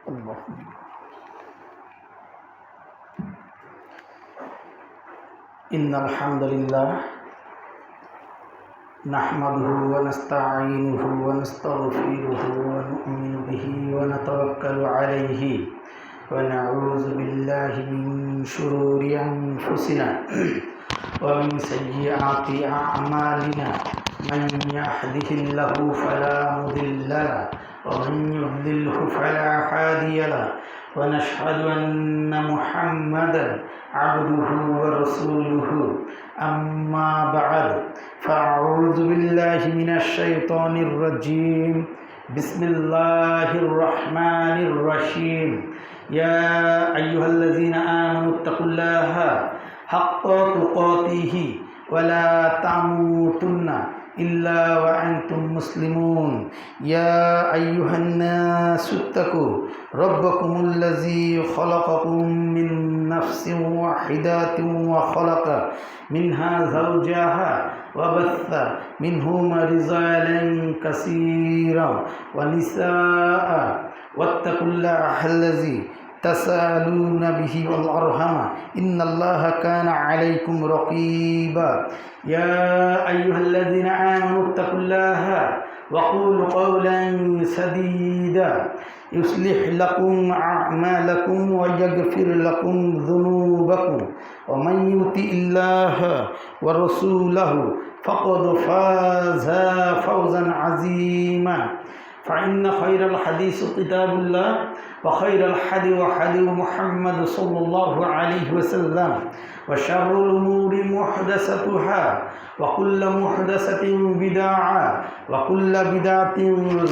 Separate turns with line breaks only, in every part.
الله. إن الحمد لله نحمده ونستعينه ونستغفره ونؤمن به ونتوكل عليه ونعوذ بالله من شرور أنفسنا ومن سيئات أعمالنا من يهده الله فلا مضل له ومن يضلله فلا هادي له ونشهد أن محمدا عبده ورسوله أما بعد فأعوذ بالله من الشيطان الرجيم بسم الله الرحمن الرحيم يا أيها الذين آمنوا اتقوا الله حق تقاته ولا تموتن إلا وأنتم مسلمون يا أيها الناس اتقوا ربكم الذي خلقكم من نفس واحدة وخلق منها زوجها وبث منهما رجالا كثيرا ونساء واتقوا الله الذي تسألون به والأرحام إن الله كان عليكم رقيبا يا أيها الذين آمنوا اتقوا الله وقولوا قولا سديدا يصلح لكم أعمالكم ويغفر لكم ذنوبكم ومن يطع الله ورسوله فقد فاز فوزا عظيما فإن خير الحديث كتاب الله وخير الحدي وحدي محمد صلى الله عليه وسلم وشر الأمور محدثتها وكل محدثة بدعة وكل بدعة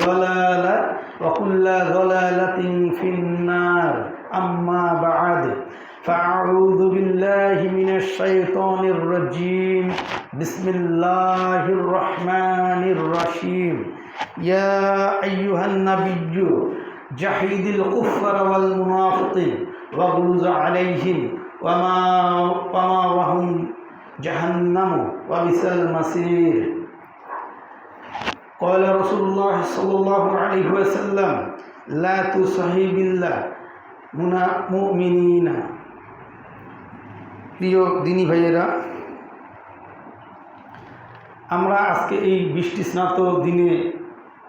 ضلالة وكل ضلالة في النار أما بعد فأعوذ بالله من الشيطان الرجيم بسم الله الرحمن الرحيم يا أيها النبي جاهد الكفار والمنافقين واغلظ عليهم ومأواهم جهنم وبئس المصير قال رسول الله صلى الله عليه وسلم لا تصحب الله মুমিনিনা। প্রিয় দিনী ভাইয়েরা, আমরা আজকে এই বৃষ্টি স্নাত দিনে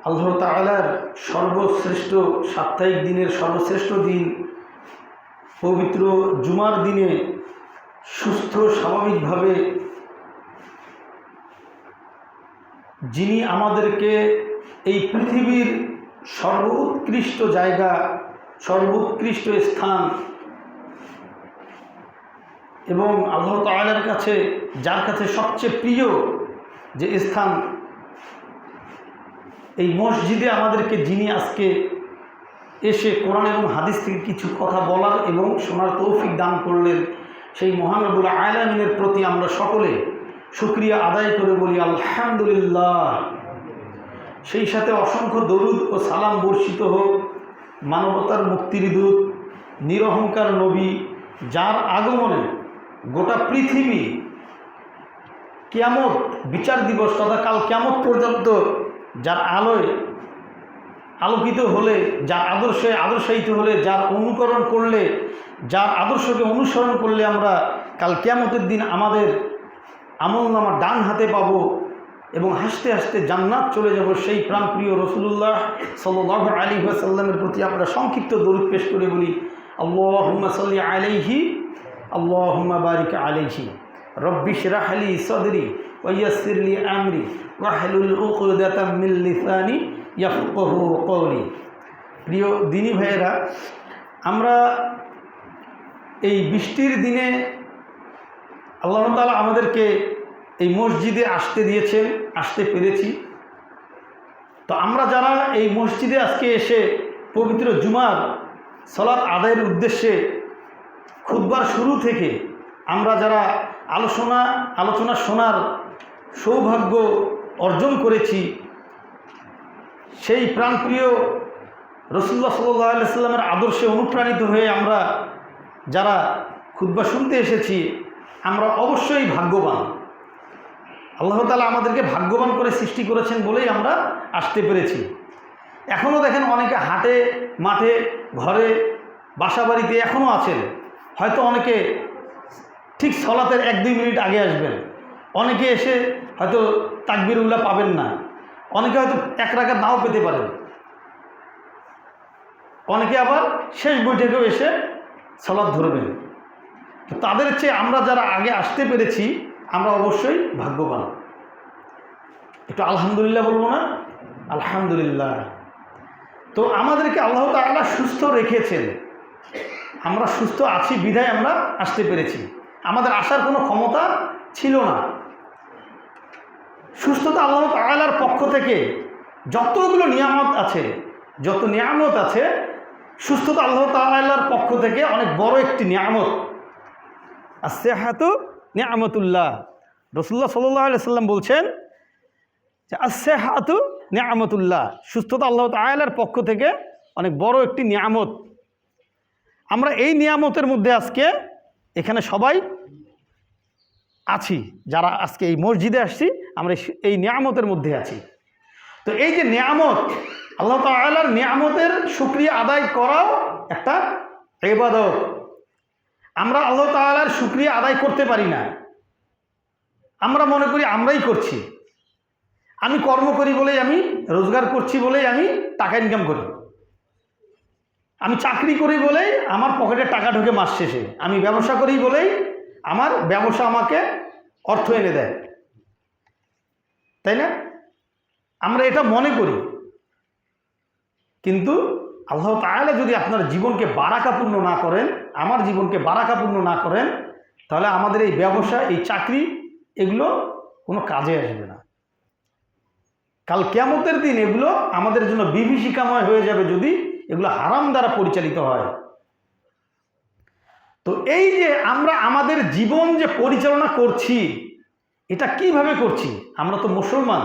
আল্লাহ তাআলার সর্বশ্রেষ্ঠ সাপ্তাহিক দিনের সর্বশ্রেষ্ঠ দিন পবিত্র জুমার দিনে সুস্থ স্বাভাবিকভাবে যিনি আমাদেরকে এই পৃথিবীর সর্বোৎকৃষ্ট জায়গা, সর্বোৎকৃষ্ট স্থান এবং আল্লাহ তাআলার কাছে যার কাছে সবচেয়ে প্রিয় যে স্থান, এই মসজিদে আমাদেরকে যিনি আজকে এসে কোরআন এবং হাদিস থেকে কিছু কথা বলার এবং শোনার তৌফিক দান করলেন, সেই মহান রব্বুল আলামিনের প্রতি আমরা সকলে শুকরিয়া আদায় করে বলি আলহামদুলিল্লাহ। সেই সাথে অসংখ্য দরুদ ও সালাম বর্ষিত হোক মানবতার মুক্তির দূত নিরহংকার নবী, যার আগমনে গোটা পৃথিবী কিয়ামত বিচার দিবস তথা কাল কিয়ামত পর্যন্ত যার আলোয় আলোকিত হলে, যার আদর্শে আদর্শায়িত হলে, যার অনুকরণ করলে, যার আদর্শকে অনুসরণ করলে আমরা কাল কিয়ামতের দিন আমাদের আমলনামা ডান হাতে পাব এবং হাসতে হাসতে জান্নাত চলে যাব, সেই প্রাণপ্রিয় রাসূলুল্লাহ সাল্লাল্লাহু আলাইহি ওয়াসাল্লামের প্রতি আমরা সংক্ষিপ্ত দরুদ পেশ করে বলি আল্লাহুম্মা সাল্লি আলাইহি আল্লাহুম্মা বারিক আলাইহি রব্বি ইশরাহ লি সাদরি ওয়া ইয়াসসির লি আমরি ওয়াহলুল উকদাতাম মিন লিসানি ইয়াফকাহু কওলি। প্রিয় দিনী ভাইয়েরা, আমরা এই বৃষ্টির দিনে আল্লাহ তাআলা আমাদেরকে এই মসজিদে আসতে দিয়েছেন, আসতে পেরেছি। তো আমরা যারা এই মসজিদে আজকে এসে পবিত্র জুমার সালাত আদায়ের উদ্দেশ্যে খুতবার শুরু থেকে আমরা যারা আলোচনা শোনার সৌভাগ্য অর্জন করেছি, সেই প্রাণপ্রিয় রাসূলুল্লাহ সাল্লাল্লাহু আলাইহি ওয়াসাল্লামের আদর্শে অনুপ্রাণিত হয়ে আমরা যারা খুতবা শুনতে এসেছি, আমরা অবশ্যই ভাগ্যবান। আল্লাহ তাআলা আমাদেরকে ভাগ্যবান করে সৃষ্টি করেছেন বলেই আমরা আসতে পেরেছি। এখনও দেখেন অনেকে হাটে, মাঠে, ঘরে, বাসা বাড়িতে এখনও আছেন। হয়তো অনেকে ঠিক সলাতের 1-2 মিনিট আগে আসবেন, অনেকে এসে হয়তো তাকবীরুল্লাহ পাবেন না, অনেকে হয়তো 1 রাকাত নাও পেতে পারেন, অনেকে আবার শেষ বৈঠকেও এসে সলাৎ ধরবেন। তো তাদের চেয়ে আমরা যারা আগে আসতে পেরেছি আমরা অবশ্যই ভাগ্যবান। একটু আলহামদুলিল্লাহ বলবো না? আলহামদুলিল্লাহ। তো আমাদেরকে আল্লাহ তাআলা সুস্থ রেখেছেন, আমরা সুস্থ আছি বিধায় আমরা আসতে পেরেছি, আমাদের আসার কোনো ক্ষমতা ছিল না। সুস্থতা আল্লাহ তাআলার পক্ষ থেকে। যতগুলো নিয়ামত আছে, যত নিয়ামত আছে, সুস্থতা আল্লাহ তাআলার পক্ষ থেকে অনেক বড় একটি নিয়ামত। আসসিহাতু নিয়ামতুল্লাহ। রাসূলুল্লাহ সাল্লাল্লাহু আলাইহি সাল্লাম বলছেন যে আসসিহাতু নিয়ামতুল্লাহ, সুস্থতা আল্লাহ তাআলার পক্ষ থেকে অনেক বড় একটি নিয়ামত। আমরা এই নিয়ামতের মধ্যে আজকে এখানে সবাই আছি, যারা আজকে এই মসজিদে আসছি আমরা এই নিয়ামতের মধ্যে আছি। তো এই যে নিয়ামত, আল্লাহ তাআলার নিয়ামতের শুকরিয়া আদায় করাও একটা ইবাদত। আমরা আল্লাহ তাআলার শুকরিয়া আদায় করতে পারি না, আমরা মনে করি আমরাই করছি, আমি কর্ম করি বলেই, আমি রোজগার করছি বলেই আমি টাকা ইনকাম করি, আমি চাকরি করি বলেই আমার পকেটে টাকা ঢোকে মাস শেষে, আমি ব্যবসা করি বলেই আমার ব্যবসা আমাকে অর্থ এনে দেয়, তাই না? আমরা এটা মনে করি। কিন্তু আল্লাহ তাআলা যদি আপনার জীবনকে বারাকাপূর্ণ না করেন, আমার জীবনকে বারাকাপূর্ণ না করেন, তাহলে আমাদের এই ব্যবসা, এই চাকরি, এগুলো কোনো কাজে আসবে না। কাল কিয়ামতের দিন এগুলো আমাদের জন্য বিভীষিকাময় হয়ে যাবে যদি এগুলো হারাম দ্বারা পরিচালিত হয়। তো এই যে আমরা আমাদের জীবন যে পরিচালনা করছি, এটা কিভাবে করছি? আমরা তো মুসলমান,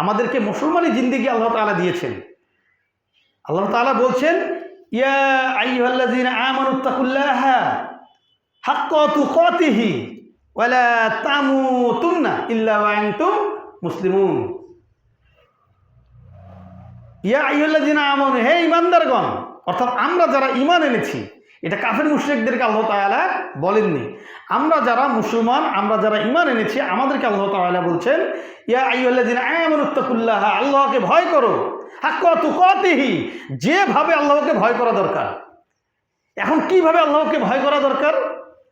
আমাদেরকে মুসলমানি জিন্দেগি আল্লাহ তাআলা দিয়েছেন। আল্লাহ তাআলা বলছেন, ইয়া আইয়ুহাল্লাযীনা আমানুত্তাকুল্লাহা হাক্কা তুকাতিহি ওয়া লা তামুতুন্না ইল্লা ওয়া আনতুম মুসলিমুন। ইয়া আইয়ুহাল্লাযীনা আমানু, হে ঈমানদারগণ, অর্থাৎ আমরা যারা ঈমান এনেছি, এটা কাফের মুশরিকদেরকে আল্লাহ তাআলা বলেননি। আমরা যারা মুসলমান, আমরা যারা ঈমান এনেছি, আমাদেরকে আল্লাহ তাআলা বলছেন, ইয়া আইয়ুহাল্লাযীনা আমানুত্তাকুল্লাহা, আল্লাহকে ভয় করো, হাক্কা তুকাতিহি, যেভাবে আল্লাহকে ভয় করা দরকার। এখন কিভাবে আল্লাহকে ভয় করা দরকার?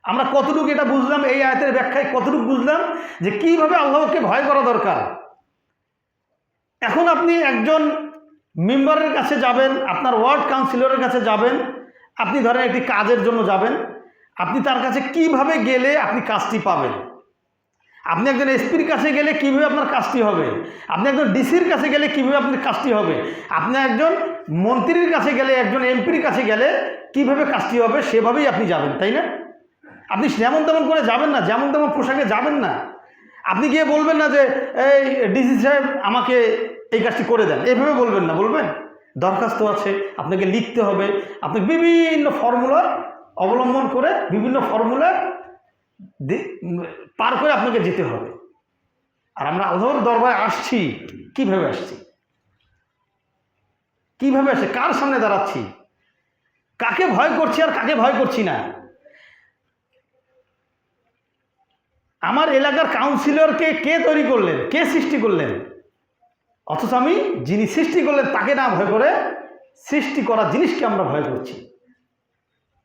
আমরা কতটুকু এটা বুঝলাম, এই আয়াতের ব্যাখ্যায় কতটুকু বুঝলাম যে কিভাবে আল্লাহকে ভয় করা দরকার। এখন আপনি একজন মেম্বারের কাছে যাবেন, আপনার ওয়ার্ড কাউন্সিলরের কাছে যাবেন, আপনি ধরেন একটি কাজের জন্য যাবেন, আপনি তার কাছে কিভাবে গেলে আপনি কাজটি পাবেন? আপনি একজন এসপির কাছে গেলে কিভাবে আপনার কাজটি হবে? আপনি একজন ডিসির কাছে গেলে কিভাবে আপনার কাজটি হবে? আপনি একজন মন্ত্রীর কাছে গেলে, একজন এমপির কাছে গেলে কিভাবে কাজটি হবে, সেভাবেই আপনি যাবেন, তাই না? আপনি যেমন তেমন করে যাবেন না, যেমন তেমন পোশাকে যাবেন না। আপনি গিয়ে বলবেন না যে এই ডিসি সাহেব আমাকে এই কাজটি করে দেন, এইভাবে বলবেন না। বলবেন দরখাস্ত আছে, আপনাকে লিখতে হবে, আপনাকে বিভিন্ন ফর্মুলা অবলম্বন করে, বিভিন্ন ফর্মুলা পার করে আপনাকে যেতে হবে। আর আমরা আল্লাহর দরবারে আসছি, কিভাবে আসছি? কিভাবে আসছে? কার সামনে দাঁড়াচ্ছি? কাকে ভয় করছি আর কাকে ভয় করছি না? আমার এলাকার কাউন্সিলরকে কে তৈরি করলেন, কে সৃষ্টি করলেন? অথচ আমি যিনি সৃষ্টি করলেন তাকে না ভয় করে সৃষ্টি করা জিনিসকে আমরা ভয় করছি।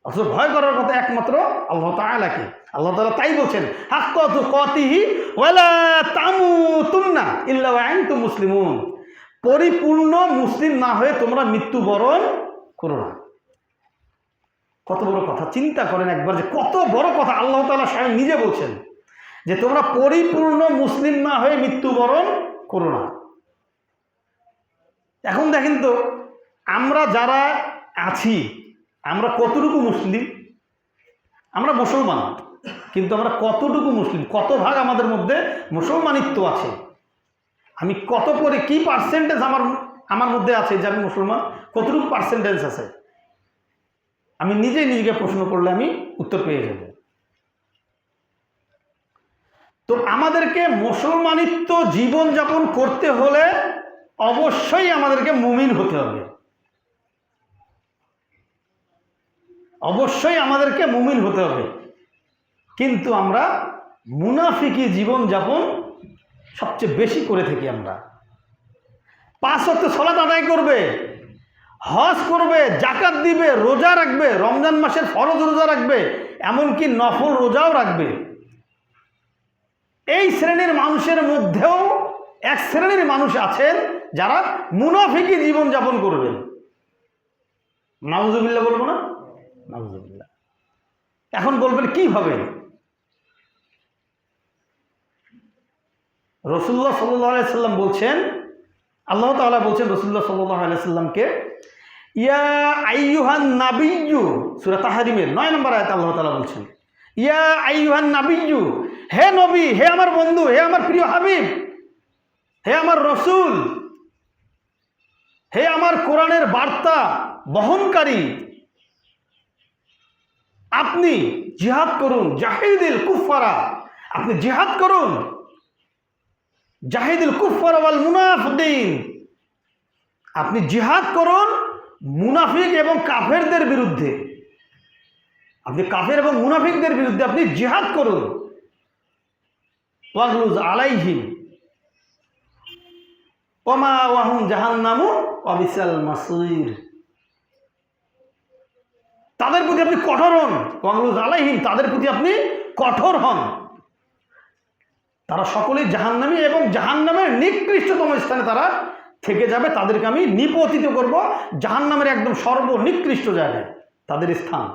অথচ ভয় করার কথা একমাত্র আল্লাহ তাআলাকে। আল্লাহ তাআলা তাই বলছেন, হাক্কা তুকাতিহি ওয়া লা তামুতুন্না ইল্লা ওয়া আনতুম মুসলিমুন, পরিপূর্ণ মুসলিম না হয়ে তোমরা মৃত্যুবরণ করো না। কত বড় কথা, চিন্তা করেন একবার যে কত বড় কথা আল্লাহ তাআলা স্বয়ং নিজে বলছেন যে তোমরা পরিপূর্ণ মুসলিম না হয়ে মৃত্যুবরণ করো না। এখন দেখেন তো আমরা যারা আছি, আমরা কতটুকু মুসলিম? আমরা মুসলমান, কিন্তু আমরা কতটুকু মুসলিম? কত ভাগ আমাদের মধ্যে মুসলমানিত্ব আছে? আমি কত করে, কি পার্সেন্টেজ আমার মধ্যে আছে যে আমি মুসলমান? কতটুকু পার্সেন্টেজ আছে? আমি নিজেই নিজেকে প্রশ্ন করলে আমি উত্তর পেয়ে যাব। তো আমাদেরকে মুসলমানিত্ব জীবনযাপন করতে হলে অবশ্যই আমাদেরকে মুমিন হতে হবে, অবশ্যই আমাদেরকে মুমিন হতে হবে। কিন্তু আমরা মুনাফিকি জীবনযাপন সবচেয়ে বেশি করে থাকি। আমরা 5 ওয়াক্ত সালাত আদায় করবে, হজ করবে, জাকাত দিবে, রোজা রাখবে, রমজান মাসের ফরজ রোজা রাখবে, এমনকি নফল রোজাও রাখবে। এই শ্রেণীর মানুষের মধ্যেও এক শ্রেণীর মানুষ আছেন যারা মুনাফিকি জীবনযাপন করবেন। নাউজুবিল্লাহ বলবো না? নাউজুবিল্লাহ। এখন বলবেন কিভাবে? রাসূলুল্লাহ সাল্লাল্লাহু আলাইহি সাল্লাম বলছেন, আল্লাহ তাআলা বলছেন রাসূলুল্লাহ সাল্লাল্লাহু আলাইহি সাল্লামকে, ইয়া আইয়ুহান নাবিয়্যু, সূরা তাহরিমের 9 নম্বর আয়াতে আল্লাহ তাআলা বলছেন, ইয়া আইয়ুহান নাবিয়্যু, হে নবী, হে আমার বন্ধু, হে আমার প্রিয় হাবিব, হে আমার রসুল, হে আমার কোরআনের বার্তা বহনকারী, আপনি জিহাদ করুন, জাহিদিল কুফারা, আপনি জিহাদ করুন, জাহিদিল কুফারা ওয়াল মুনাফিকিন, আপনি জিহাদ করুন মুনাফিক এবং কাফেরদের বিরুদ্ধে। আপনি কাফের এবং মুনাফিকদের বিরুদ্ধে আপনি জিহাদ করুন। ওয়াগলুজ আলাইহিম ওমা ওয়াহুম জাহান্নামু ওয়া বিসাল মাসির, তাদের প্রতি আপনি কঠোর হন। ওয়াগলুজ আলাইহিম, তাদের প্রতি আপনি কঠোর হন। তারা সকলেই জাহান্নামী এবং জাহান্নামের নিকৃষ্টতম স্থানে তারা থেকে যাবে। তাদেরকে আমি নিপতিত করব জাহান্নামের একদম সর্বনিকৃষ্ট জায়গায় তাদের স্থান।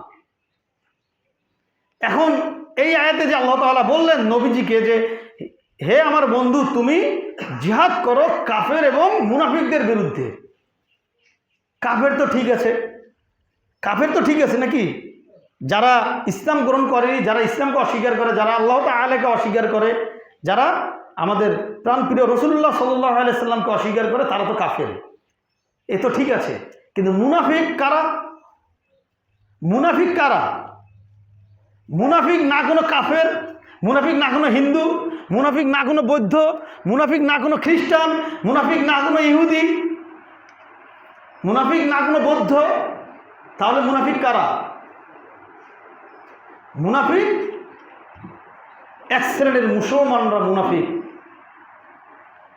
এখন এই আয়াতে যে আল্লাহ তাআলা বললেন নবীজিকে যে হে আমার বন্ধু, তুমি জিহাদ করো কাফের এবং মুনাফিকদের বিরুদ্ধে। কাফের তো ঠিক আছে, কাফের তো ঠিক আছে নাকি? যারা ইসলাম গ্রহণ করেনি, যারা ইসলামকে অস্বীকার করে, যারা আল্লাহ তাআলাকে অস্বীকার করে, যারা আমাদের প্রাণপ্রিয় রাসূলুল্লাহ সাল্লাল্লাহু আলাইহি সাল্লামকে অস্বীকার করে, তারা তো কাফের। এ তো ঠিক আছে, কিন্তু মুনাফিক কারা? মুনাফিক কারা? মুনাফিক না কোনো কাফের, মুনাফিক না কোনো হিন্দু, মুনাফিক না কোনো বৌদ্ধ, মুনাফিক না কোনো খ্রিস্টান, মুনাফিক না কোনো ইহুদি, মুনাফিক না কোনো বৌদ্ধ। তাহলে মুনাফিক কারা? মুনাফিক এক শ্রেণীর মুসলমানরা মুনাফিক,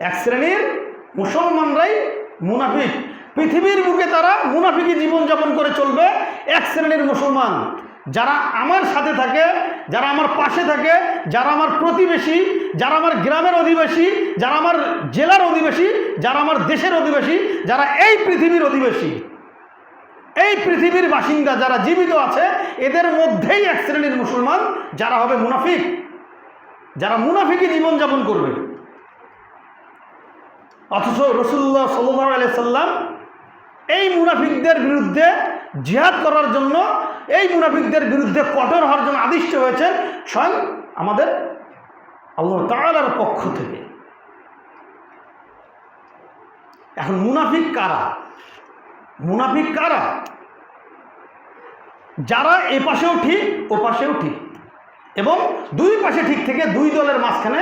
এক শ্রেণীর মুসলমানরাই মুনাফিক। পৃথিবীর বুকে তারা মুনাফিকি জীবনযাপন করে চলবে। এক শ্রেণীর মুসলমান যারা আমার সাথে থাকে, যারা আমার পাশে থাকে, যারা আমার প্রতিবেশী, যারা আমার গ্রামের অধিবাসী, যারা আমার জেলার অধিবাসী, যারা আমার দেশের অধিবাসী, যারা এই পৃথিবীর অধিবাসী, এই পৃথিবীর বাসিন্দা যারা জীবিত আছে, এদের মধ্যেই এক শ্রেণীর মুসলমান যারা হবে মুনাফিক, যারা মুনাফিকি জীবনযাপন করবে। অথচ রাসূলুল্লাহ সাল্লাল্লাহু আলাইহি সাল্লাম এই মুনাফিকদের বিরুদ্ধে জিহাদ করার জন্য, এই মুনাফিকদের বিরুদ্ধে কঠোর হওয়ার জন্য আদিষ্ট হয়েছেন স্বয়ং আমাদের আল্লাহ তাআলার পক্ষ থেকে। এখন মুনাফিক কারা? মুনাফিক কারা? যারা এ পাশেও ঠিক ও পাশেও ঠিক, এবং দুই পাশে ঠিক থেকে দুই দলের মাঝখানে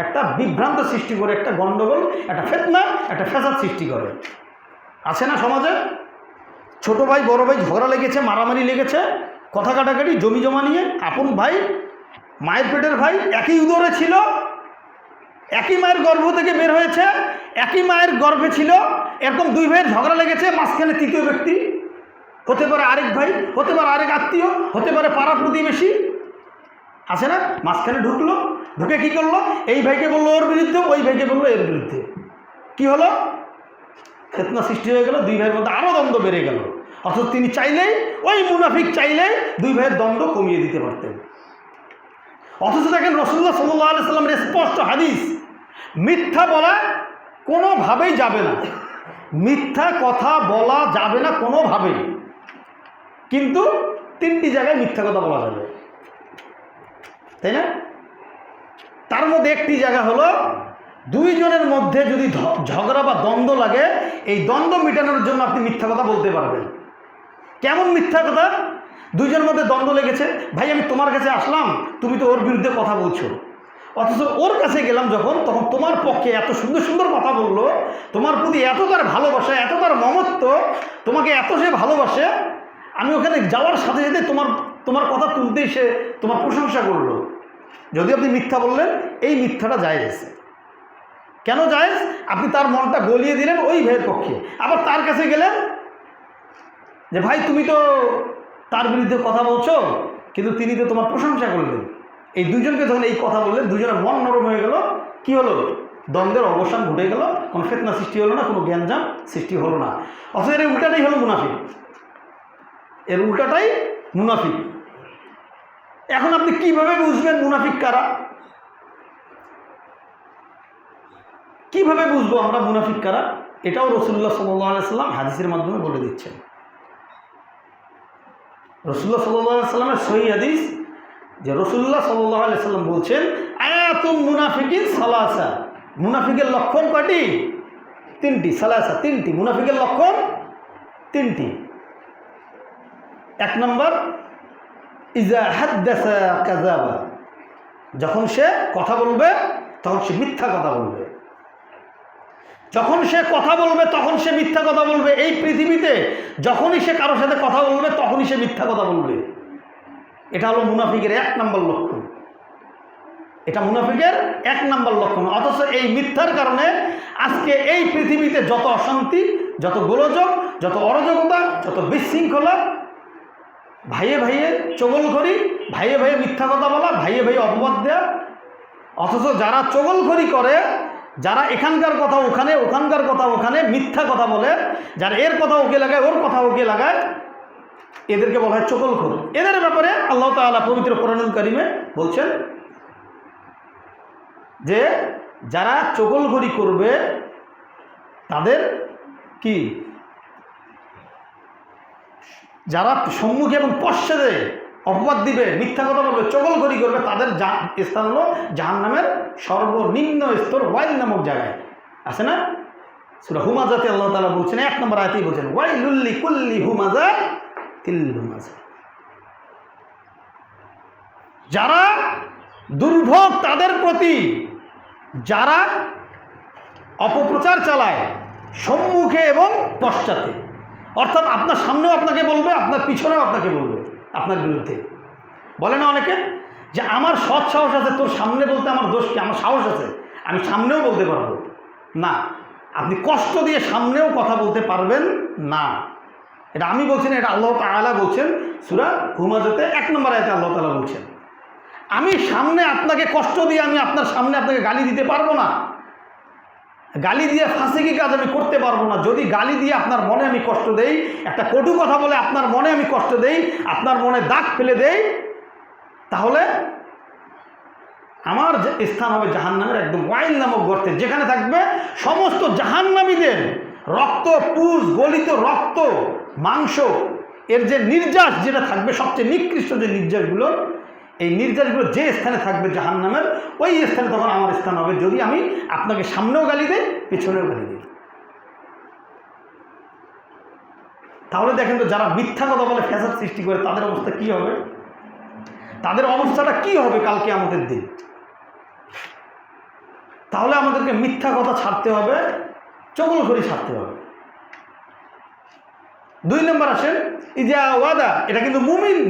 একটা বিভ্রান্ত সৃষ্টি করে, একটা গণ্ডগোল, একটা ফিতনা, একটা ফ্যাসাদ সৃষ্টি করে। আছে না সমাজে? ছোট ভাই বড় ভাই ঝগড়া লেগেছে, মারামারি লেগেছে, কথা কাটাকাটি, জমি জমা নিয়ে। আপন ভাই, মায়ের পেটের ভাই, একই উদরে ছিল, একই মায়ের গর্ভ থেকে বের হয়েছে, একই মায়ের গর্ভে ছিল, এরকম দুই ভাইয়ের ঝগড়া লেগেছে, মাঝখানে তৃতীয় ব্যক্তি হতে পারে আরেক ভাই, হতে পারে আরেক আত্মীয়, হতে পারে পাড়া প্রতিবেশী। আছে না? মাঝখানে ঢুকলো, ঢুকে কি করলো? এই ভাইকে বললো ওর বিরুদ্ধে, ওই ভাইকে বললো এর বিরুদ্ধে। কি হলো? ফিতনা সৃষ্টি হয়ে গেল, দুই ভাইয়ের মধ্যে আরও দ্বন্দ্ব বেড়ে গেল। অথচ তিনি চাইলেই, ওই মুনাফিক চাইলেই দুই ভাইয়ের দ্বন্দ্ব কমিয়ে দিতে পারতেন। অথচ দেখেন রাসূলুল্লাহ সাল্লাল্লাহু আলাইহি সাল্লামের স্পষ্ট হাদিস, মিথ্যা বলা কোনোভাবেই যাবে না, মিথ্যা কথা বলা যাবে না কোনোভাবেই। কিন্তু 3টি জায়গায় মিথ্যা কথা বলা যাবে, তাই না? তার মধ্যে একটি জায়গা হলো, দুইজনের মধ্যে যদি ঝগড়া বা দ্বন্দ্ব লাগে, এই দ্বন্দ্ব মেটানোর জন্য আপনি মিথ্যা কথা বলতে পারবেন। কেমন মিথ্যা কথা? দুইজনের মধ্যে দ্বন্দ্ব লেগেছে, ভাই আমি তোমার কাছে আসলাম, তুমি তো ওর বিরুদ্ধে কথা বলছো। অথচ ওর কাছে গেলাম যখন, তখন তোমার পক্ষে এত সুন্দর সুন্দর কথা বললো, তোমার প্রতি এত তার ভালোবাসা, এত তার মমত্ব, তোমাকে এত সে ভালোবাসে, আমি ওখানে যাওয়ার সাথে সাথে তোমার কথা তুলতেই সে তোমার প্রশংসা করলো। যদি আপনি মিথ্যা বললেন, এই মিথ্যাটা জায়েজ। কেন জায়েজ? আপনি তার মনটা গলিয়ে দিলেন ওই ভাইয়ের পক্ষে। আবার তার কাছে গেলেন যে ভাই তুমি তো তার বিরুদ্ধে কথা বলছো, কিন্তু তিনি তো তোমার প্রশংসা করলেন। এই দুজনকে যখন এই কথা বললেন, দুজনের মন নরম হয়ে গেল। কি হলো? দ্বন্দ্বের অবসান ঘটে গেল, কোনো ফিতনা সৃষ্টি হলো না, কোনো জ্ঞানজাম সৃষ্টি হলো না। অথচ এর উল্টাটাই হলো মুনাফিক, এর উল্টাটাই মুনাফিক। এখন আপনি কিভাবে বুঝবেন মুনাফিক কারা? কিভাবে বুঝবো আমরা মুনাফিক কারা? এটাও রাসূলুল্লাহ সাল্লাল্লাহু আলাইহি ওয়াসাল্লাম হাদিসের মাধ্যমে বলে দিচ্ছেন। রাসূলুল্লাহ সাল্লাল্লাহু আলাইহি ওয়াসাল্লামের সহিহ হাদিস, যে রাসূলুল্লাহ সাল্লাল্লাহু আলাইহি ওয়াসাল্লাম বলছেন, আয়াতুল মুনাফিকিন সালাসা, মুনাফিকের লক্ষণ কয়টি? তিনটি। সালাসা, তিনটি। মুনাফিকের লক্ষণ তিনটি। এক নম্বর, ইজা হাদ্দাসা কাযাবা, যখন সে কথা বলবে তখন সে মিথ্যা কথা বলবে। যখন সে কথা বলবে তখন সে মিথ্যা কথা বলবে। এই পৃথিবীতে যখনই সে কারোর সাথে কথা বলবে তখনই সে মিথ্যা কথা বলবে। এটা হলো মুনাফিকের এক নম্বর লক্ষণ। এটা মুনাফিকের এক নম্বর লক্ষণ। অথচ এই মিথ্যার কারণে আজকে এই পৃথিবীতে যত অশান্তি, যত গোলযোগ, যত অরাজকতা, যত বিশৃঙ্খলা, ভাইয়ে ভাইয়ে চগলখড়ি, ভাইয়ে ভাইয়ে মিথ্যা কথা বলা, ভাইয়ে ভাইয়ে অপবাদ দেয়া। অথচ যারা চগলখড়ি করে, যারা এখানকার কথা ওখানে, ওখানকার কথা ওখানে মিথ্যা কথা বলে, যারা এর কথা ওকে লাগায়, ওর কথা ওকে লাগায়, এদেরকে বলা হয় চগলখড়। এদের ব্যাপারে আল্লাহ তাআলা পবিত্র কোরআনুল কারীমে বলছেন যে যারা চগলখড়ি করবে তাদের কি, যারা সম্মুখে এবং পশ্চাতে অপবাদ দিবে, মিথ্যা কথা বলবে, চগলখড়ি করবে, তাদের স্থান হলো জাহান্নামের সর্বনিম্ন স্তর, ওয়াইল নামক জায়গায়। আছে না সূরা হুমাযাতে আল্লাহ তাআলা বলছেন, 1 নম্বর আয়াতেই বলছেন, ওয়াইলুল লিকুল্লি হুমাযাতিল লুমাযা। যারা দুর্ভোগ তাদের প্রতি, যারা অপপ্রচার চালায় সম্মুখে এবং পশ্চাতে। অর্থাৎ আপনার সামনেও আপনাকে বলবে, আপনার পিছনেও আপনাকে বলবে আপনার বিরুদ্ধে। বলে না অনেকে যে আমার সৎ সাহস আছে, তোর সামনে বলতে আমার দোষ কি? আমার সাহস আছে, আমি সামনেও বলতে পারবো না। আপনি কষ্ট দিয়ে সামনেও কথা বলতে পারবেন না। এটা আমি বলছি না, এটা আল্লাহ তাআলা বলছেন সূরা হুমাযাতে 1 নম্বর আয়াতে আল্লাহ তাআলা বলছেন, আমি সামনে আপনাকে কষ্ট দিয়ে আমি আপনার সামনে আপনাকে গালি দিতে পারবো না। গালি দিয়ে ফাঁসিকি কাজ আমি করতে পারবো না। যদি গালি দিয়ে আপনার মনে আমি কষ্ট দেই, একটা কটু কথা বলে আপনার মনে আমি কষ্ট দেই, আপনার মনে দাগ ফেলে দেই, তাহলে আমার স্থান হবে জাহান্নামের একদম ওয়াইল নামক গর্তে, যেখানে থাকবে সমস্ত জাহান্নামীদের রক্ত, পুজ, গলিত রক্ত, মাংস, এর যে নির্যাস যেটা থাকবে, সবচেয়ে নিকৃষ্ট যে নির্যাসগুলো, এই নির্যাসগুলো যে স্থানে থাকবে জাহান্নামের, ওই স্থানে তখন আমার স্থান হবে, যদি আমি আপনাকে সামনেও গালি দেই, পিছনেও গালি দিই। তাহলে দেখেন তো, যারা মিথ্যা কথা বলে ফ্যাসাদ সৃষ্টি করে, তাদের অবস্থা কি হবে? তাদের অবস্থাটা কি হবে কালকে আমাদের দিন? তাহলে আমাদেরকে মিথ্যা কথা ছাড়তে হবে, চগলখড়ি ছাড়তে হবে। 2 নম্বর আসেন ইজা ওয়াদা। এটা কিন্তু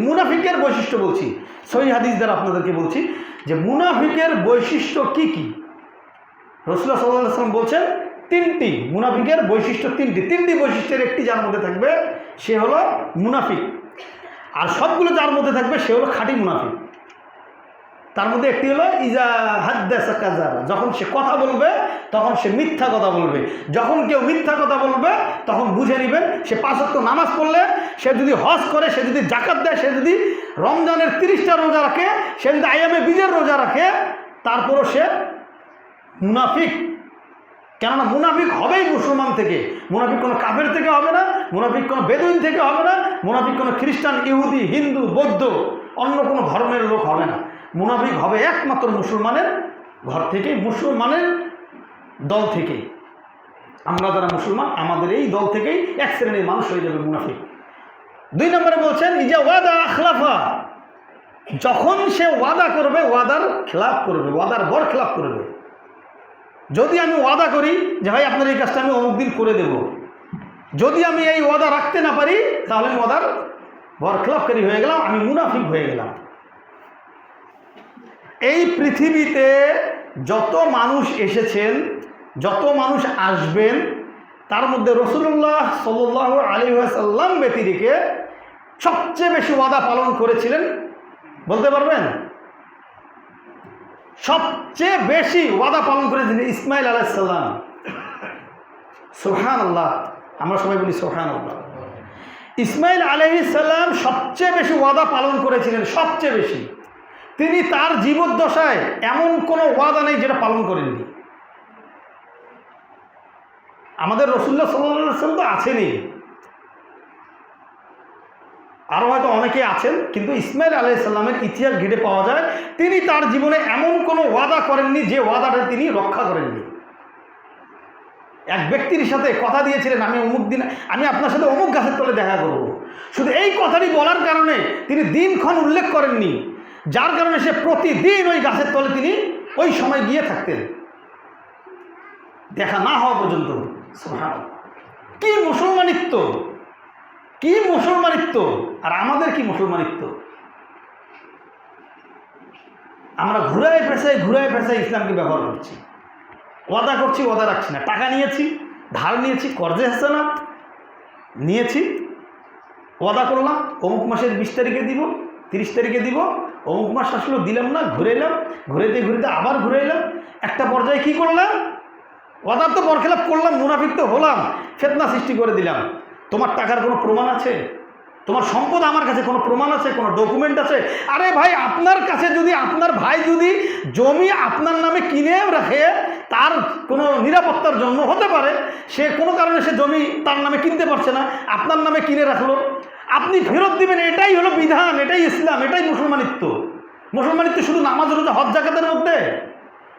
মুনাফিকের বৈশিষ্ট্য বলছি, সহিহ হাদিস দ্বারা আপনাদেরকে বলছি যে মুনাফিকের বৈশিষ্ট্য কি কি। রাসূলুল্লাহ সাল্লাল্লাহু আলাইহি ওয়াসাল্লাম বলছেন 3টি মুনাফিকের বৈশিষ্ট্য, 3টি বৈশিষ্ট্যের একটি যার মধ্যে থাকবে সে হলো মুনাফিক, আর সবগুলো যার মধ্যে থাকবে সে হলো খাঁটি মুনাফিক। তার মধ্যে একটি হলো ইজা হাদ্দাসা কাযাবা, যখন সে কথা বলবে তখন সে মিথ্যা কথা বলবে। যখন কেউ মিথ্যা কথা বলবে তখন বুঝে নেবেন সে 5 ওয়াক্ত নামাজ পড়লে, সে যদি হজ করে, সে যদি যাকাত দেয়, সে যদি রমজানের 30টা রোজা রাখে, সে যদি আইয়ামে বীজের রোজা রাখে, তারপরও সে মুনাফিক। কেননা মুনাফিক হবেই মুসলমান থেকে, মুনাফিক কোনো কাফের থেকে হবে না, মুনাফিক কোনো বেদুইন থেকে হবে না, মুনাফিক কোনো খ্রিস্টান, ইহুদি, হিন্দু, বৌদ্ধ, অন্য কোনো ধর্মের লোক হবে না। মুনাফিক হবে একমাত্র মুসলমানের ঘর থেকে, মুসলমানের দল থেকে। আমরা যারা মুসলমান, আমাদের এই দল থেকেই এক শ্রেণীর মানুষ হয়ে যাবে মুনাফিক। 2 নম্বরে বলছেন ইজা ওয়াদা আখলাফা, যখন সে ওয়াদা করবে ওয়াদার খেলাপ করবে, ওয়াদার বর খেলাপ করবে। যদি আমি ওয়াদা করি যে ভাই আপনার এই কাজটা আমি অমুক দিন করে দেব, যদি আমি এই ওয়াদা রাখতে না পারি তাহলে আমি ওয়াদার বর খেলাপকারী হয়ে গেলাম, আমি মুনাফিক হয়ে গেলাম। এই পৃথিবীতে যত মানুষ এসেছেন, যত মানুষ আসবেন, তার মধ্যে রাসূলুল্লাহ সাল্লাল্লাহু আলাইহি ওয়াসাল্লাম ব্যতিরেকে সবচেয়ে বেশি ওয়াদা পালন করেছিলেন বলতে পারবেন? সবচেয়ে বেশি ওয়াদা পালন করেছিলেন ইসমাইল আলাইহিস সালাম। সুবহানাল্লাহ, আমরা সবাই বলি সুবহানাল্লাহ। ইসমাইল আলাইহিস সালাম সবচেয়ে বেশি ওয়াদা পালন করেছিলেন, সবচেয়ে বেশি। তিনি তার জীবদ্দশায় এমন কোনো ওয়াদা নেই যেটা পালন করেননি। আমাদের রাসূলুল্লাহ সাল্লাল্লাহু আলাইহি ওয়াসাল্লাম তো আছেনই, আরও হয়তো অনেকে আছেন, কিন্তু ইসমাইল আলাইহিস সালামের ইতিহাস ঘেটে পাওয়া যায় তিনি তার জীবনে এমন কোনো ওয়াদা করেননি যে ওয়াদাটা তিনি রক্ষা করেননি। এক ব্যক্তির সাথে কথা দিয়েছিলেন আমি অমুক দিন আমি আপনার সাথে অমুক গাছের তলে দেখা করব, শুধু এই কথাটি বলার কারণে তিনি দিনক্ষণ উল্লেখ করেননি, যার কারণে সে প্রতিদিন ওই গাছের তলে তিনি ওই সময় গিয়ে থাকতেন দেখা না হওয়া পর্যন্ত। সুবহানাল্লাহ, কি মুসলমানিত্ব, কি মুসলমানিত্ব! আর আমাদের কি মুসলমানিত্ব! আমরা ঘুরায় পেঁচায় ইসলামকে ব্যবহার করছি, ওয়াদা করছি, ওয়াদা রাখছি না। টাকা নিয়েছি, ধার নিয়েছি, কর্জে হাসানা নিয়েছি, ওয়াদা করলাম অমুক মাসের 20 তারিখে দিব, 30 তারিখে দিব, অমুক মাস আসলো দিলাম না, ঘুরে এলাম, ঘুরেতে আবার ঘুরে এলাম। একটা পর্যায়ে কী করলাম? ওয়াদার তো বরখেলাপ করলাম, মুনাফিক তো হলাম, ফিতনা সৃষ্টি করে দিলাম। তোমার টাকার কোনো প্রমাণ আছে? তোমার সম্পদ আমার কাছে কোনো প্রমাণ আছে, কোনো ডকুমেন্ট আছে? আরে ভাই, আপনার কাছে যদি আপনার ভাই যদি জমি আপনার নামে কিনে রাখে, তার কোনো নিরাপত্তার জন্য হতে পারে, সে কোনো কারণে সে জমি তার নামে কিনতে পারছে না, আপনার নামে কিনে রাখলো, আপনি ফেরত দিবেন। এটাই হলো বিধান, এটাই ইসলাম, এটাই মুসলমানিত্ব। মুসলমানিত্ব শুধু নামাজ রোজা হজ জাকাতের মধ্যে?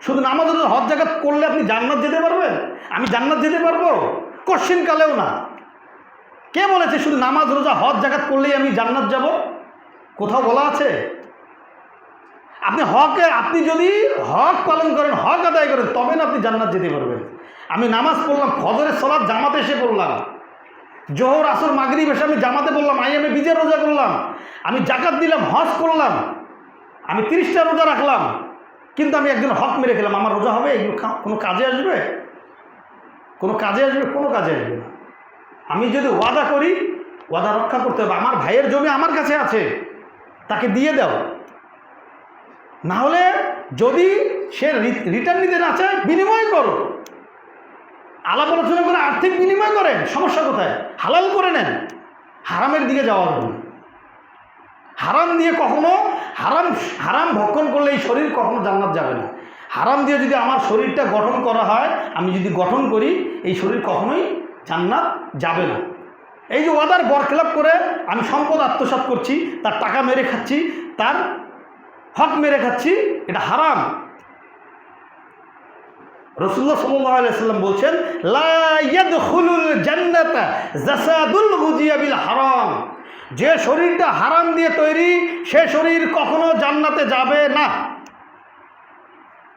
শুধু নামাজ রোজা হজ জাকাত করলে আপনি জান্নাত যেতে পারবেন? আমি জান্নাত যেতে পারবো? কোশ্চিন কালেও না। কে বলেছে শুধু নামাজ রোজা হজ জাকাত করলেই আমি জান্নাত যাব? কোথাও বলা আছে? আপনি যদি হক পালন করেন, হক আদায় করেন, তবে না আপনি জান্নাত যেতে পারবেন। আমি নামাজ পড়লাম, ফজরের সালাত জামাতে এসে পড়লাম, জোহর আসর মাগরিব এসে আমি জামাতে পড়লাম, আইয়ামে বীজের রোজা করলাম, আমি জাকাত দিলাম, হজ করলাম, আমি 30টা রোজা রাখলাম, কিন্তু আমি একজন হক মেরে খেলাম, আমার রোজা হবে? এগুলো কোনো কাজে আসবে? কোনো কাজে আসবে? কোনো কাজে আসবে না। আমি যদি ওয়াদা করি, ওয়াদা রক্ষা করতে হবে। আমার ভাইয়ের জমি আমার কাছে আছে, তাকে দিয়ে দাও। না হলে যদি সে রিটার্ন নিতে না চায়, বিনিময় করো, আলাপ আলোচনা করে আর্থিক বিনিময় করেন, সমস্যা কোথায়? হালাল করে নেন, হারামের দিকে যাওয়া হবে না। হারাম দিয়ে কখনো হারাম ভক্ষণ করলে এই শরীর কখনো জান্নাত যাবে না। হারাম দিয়ে যদি আমার শরীরটা গঠন করা হয়, আমি যদি গঠন করি, এই শরীর কখনোই জান্নাত যাবে না। এই যে ওয়াদার বরখেলাপ করে আমি সম্পদ আত্মসাৎ করছি, তার টাকা মেরে খাচ্ছি, তার হক মেরে খাচ্ছি, এটা হারাম। রাসূলুল্লাহ সাল্লাল্লাহু আলাইহি ওয়াসাল্লাম বলছেন, লা ইয়াদখুলুল জান্নাতা জাসাদুল গুজিয়া বিল হারাম। যে শরীরটা হারাম দিয়ে তৈরি, সে শরীর কখনো জান্নাতে যাবে না।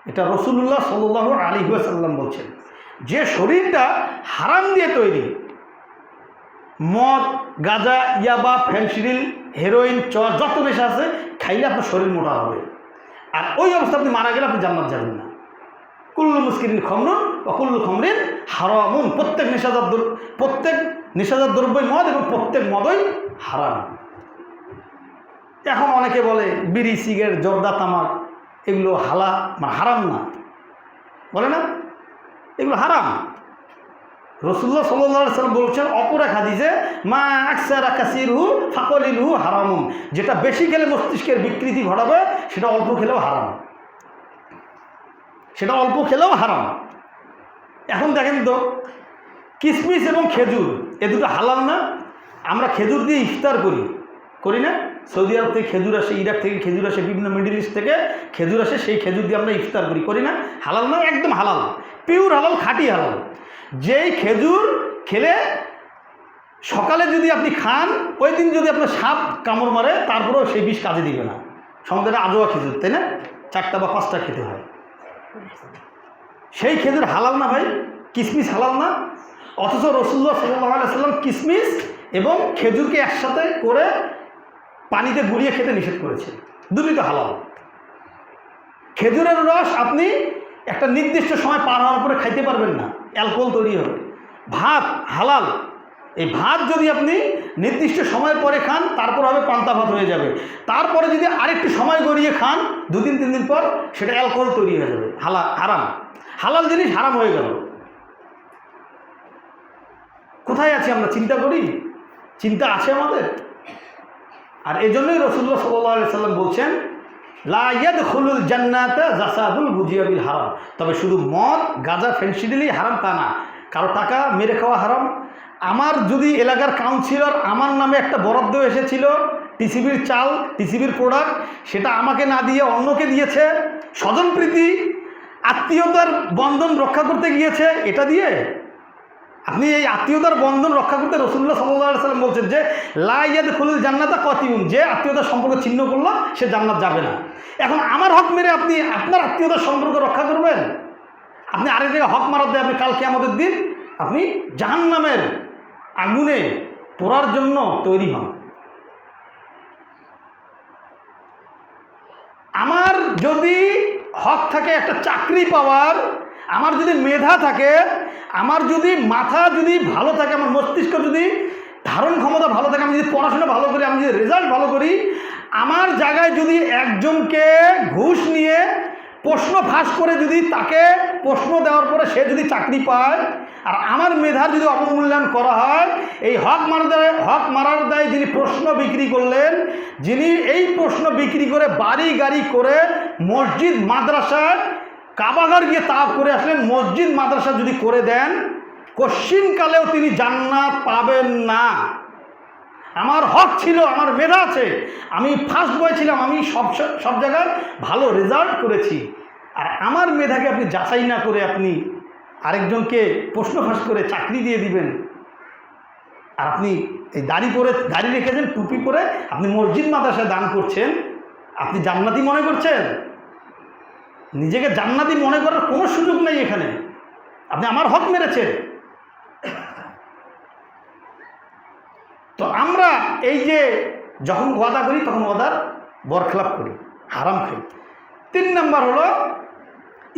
এটা রাসূলুল্লাহ সাল্লাল্লাহু আলাইহি ওয়াসাল্লাম বলছেন। যে শরীরটা হারাম দিয়ে তৈরি, মদ, গাঁজা, ইয়াবা, ফেনসিডিল, হেরোইন, চর, যত নেশা আছে, খাইলে আপনার শরীর মোটা হবে, আর ওই অবস্থা আপনি মারা গেলে আপনি জান্নাত যাবেন না। কুল্লু মুস্কিরিন খমরুন ওয়া কুল্লু খমরিন হারামুন। প্রত্যেক নেশাজাত দ্রব্যই মদ, এবং প্রত্যেক মদই হারাম। এখন অনেকে বলে বিড়ি, সিগারেট, জর্দা, তামাক এগুলো হারাম না, বলে না? এগুলো হারাম। রাসূলুল্লাহ সাল্লাল্লাহু আলাইহি ওয়াসাল্লাম বলছেন অপর এক হাদিসে, মা আকসারা কাসিরহু ফাকলিলহু হারামুন। যেটা বেশি খেলে মস্তিষ্কের বিকৃতি ঘটাবে, সেটা অল্প খেলেও হারাম, সেটা অল্প খেলেও হারাম। এখন দেখেন তো, কিশমিশ এবং খেজুর, এ দুটো হালাল না? আমরা খেজুর দিয়ে ইফতার করি না? সৌদি আরব থেকে খেজুর আসে, ইরাক থেকে খেজুর আসে, বিভিন্ন মিডল ইস্ট থেকে খেজুর আসে, সেই খেজুর দিয়ে আমরা ইফতার করি না? হালাল না? একদম হালাল, পিওর হালাল, খাঁটি হালাল। যেই খেজুর খেলে সকালে যদি আপনি খান, ওই দিন যদি আপনার সাপ কামড় মারে, তারপরেও সেই বিষ কাজে দিবে না। সমুদ্রে আজোয়া খেজুর, তাই না? 4টা বা 5টা খেতে হয়। সেই খেজুর হালাল না ভাই? কিশমিশ হালাল না? অথচ রাসূলুল্লাহ সাল্লাল্লাহু আলাইহি ওয়াসাল্লাম কিশমিশ এবং খেজুরকে একসাথে করে পানিতে গুলিয়ে খেতে নিষেধ করেছেন। দুটোই তো হালাল। খেজুরের রস আপনি একটা নির্দিষ্ট সময় পার হওয়ার পরে খাইতে পারবেন না, অ্যালকোহল তৈরি হবে। ভাত হালাল, এই ভাত যদি আপনি নির্দিষ্ট সময় পরে খান তারপর হবে পান্তা ভাত হয়ে যাবে। তারপরে যদি আরেকটু সময় গড়িয়ে খান 2-3 দিন পর সেটা অ্যালকোহল তৈরি হয়ে যাবে। হারাম। হালাল জিনিস হারাম হয়ে গেল। কোথায় আছি আমরা? চিন্তা করি? চিন্তা আছে আমাদের? আর এই জন্যই রাসূলুল্লাহ সাল্লাল্লাহু আলাইহি ওয়াসাল্লাম বলছেন, লা ইয়াদখুলুল জান্নাতা জাসাদুল গুজিয়া বিল হারাম। তবে শুধু মদ, গাঁজা, ফেন্সিডিলই হারাম তা না, কারো টাকা মেরে খাওয়া হারাম। আমার যদি এলাকার কাউন্সিলর আমার নামে একটা বরাদ্দ এসেছিল টিসিবির চাল, টিসিবির প্রোডাক্ট, সেটা আমাকে না দিয়ে অন্যকে দিয়েছে, স্বজনপ্রীতি, আত্মীয়তার বন্ধন রক্ষা করতে গিয়েছে এটা দিয়ে, আপনি এই আত্মীয়তার বন্ধন রক্ষা করতে রাসূলুল্লাহ সাল্লাল্লাহু আলাইহি ওয়াসাল্লাম বলছেন যে লা ইয়াদখুলুল জান্নাতা কাতিউন, যে আত্মীয়তার সম্পর্ক ছিন্ন করলো সে জান্নাত যাবে না। এখন আমার হক মেরে আপনি আপনার আত্মীয়তার সম্পর্ক রক্ষা করবেন? আপনি আরেক জায়গায় হক মারার দিয়ে আপনি কাল কিয়ামতের দিন আপনি জাহান্নামের আগুনে পোড়ার জন্য তৈরি হন। আমার যদি হক থাকে একটা চাকরি পাওয়ার, আমার যদি মেধা থাকে, আমার যদি মাথা যদি ভালো থাকে, আমার মস্তিষ্ক যদি ধারণ ক্ষমতা ভালো থাকে, আমি যদি পড়াশোনা ভালো করি, আমি যদি রেজাল্ট ভালো করি, আমার জায়গায় যদি একজনকে ঘুষ নিয়ে প্রশ্ন ফাঁস করে যদি তাকে প্রশ্ন দেওয়ার পরে সে যদি চাকরি পায়, আর আমার মেধার যদি অবমূল্যায়ন করা হয়, এই হক মারার দায়ে যিনি প্রশ্ন বিক্রি করলেন, যিনি এই প্রশ্ন বিক্রি করে বাড়ি গাড়ি করে মসজিদ মাদ্রাসায় কাবাঘর গিয়ে তাওয়াফ করে আসলেন, মসজিদ মাদ্রাসা যদি করে দেন, কশ্চিনকালেও তিনি জান্নাত পাবেন না। আমার হক ছিল, আমার মেধা আছে, আমি ফার্স্ট বয় ছিলাম, আমি সব জায়গায় ভালো রেজাল্ট করেছি, আর আমার মেধাকে আপনি যাচাই না করে আপনি আরেকজনকে প্রশ্ন ফাঁস করে চাকরি দিয়ে দিবেন, আর আপনি এই দাড়ি রেখেছেন, টুপি পরে আপনি মসজিদ মাদ্রাসায় দান করছেন, আপনি জান্নাতি মনে করছেন? নিজেকে জান্নাতি মনে করার কোনো সুযোগ নেই এখানে। আপনি আমার হক মেরেছেন। তো আমরা এই যে যখন ওয়াদা করি তখন ওয়াদার বরখেলাপ করি, হারাম খাই। 3 নম্বর হলো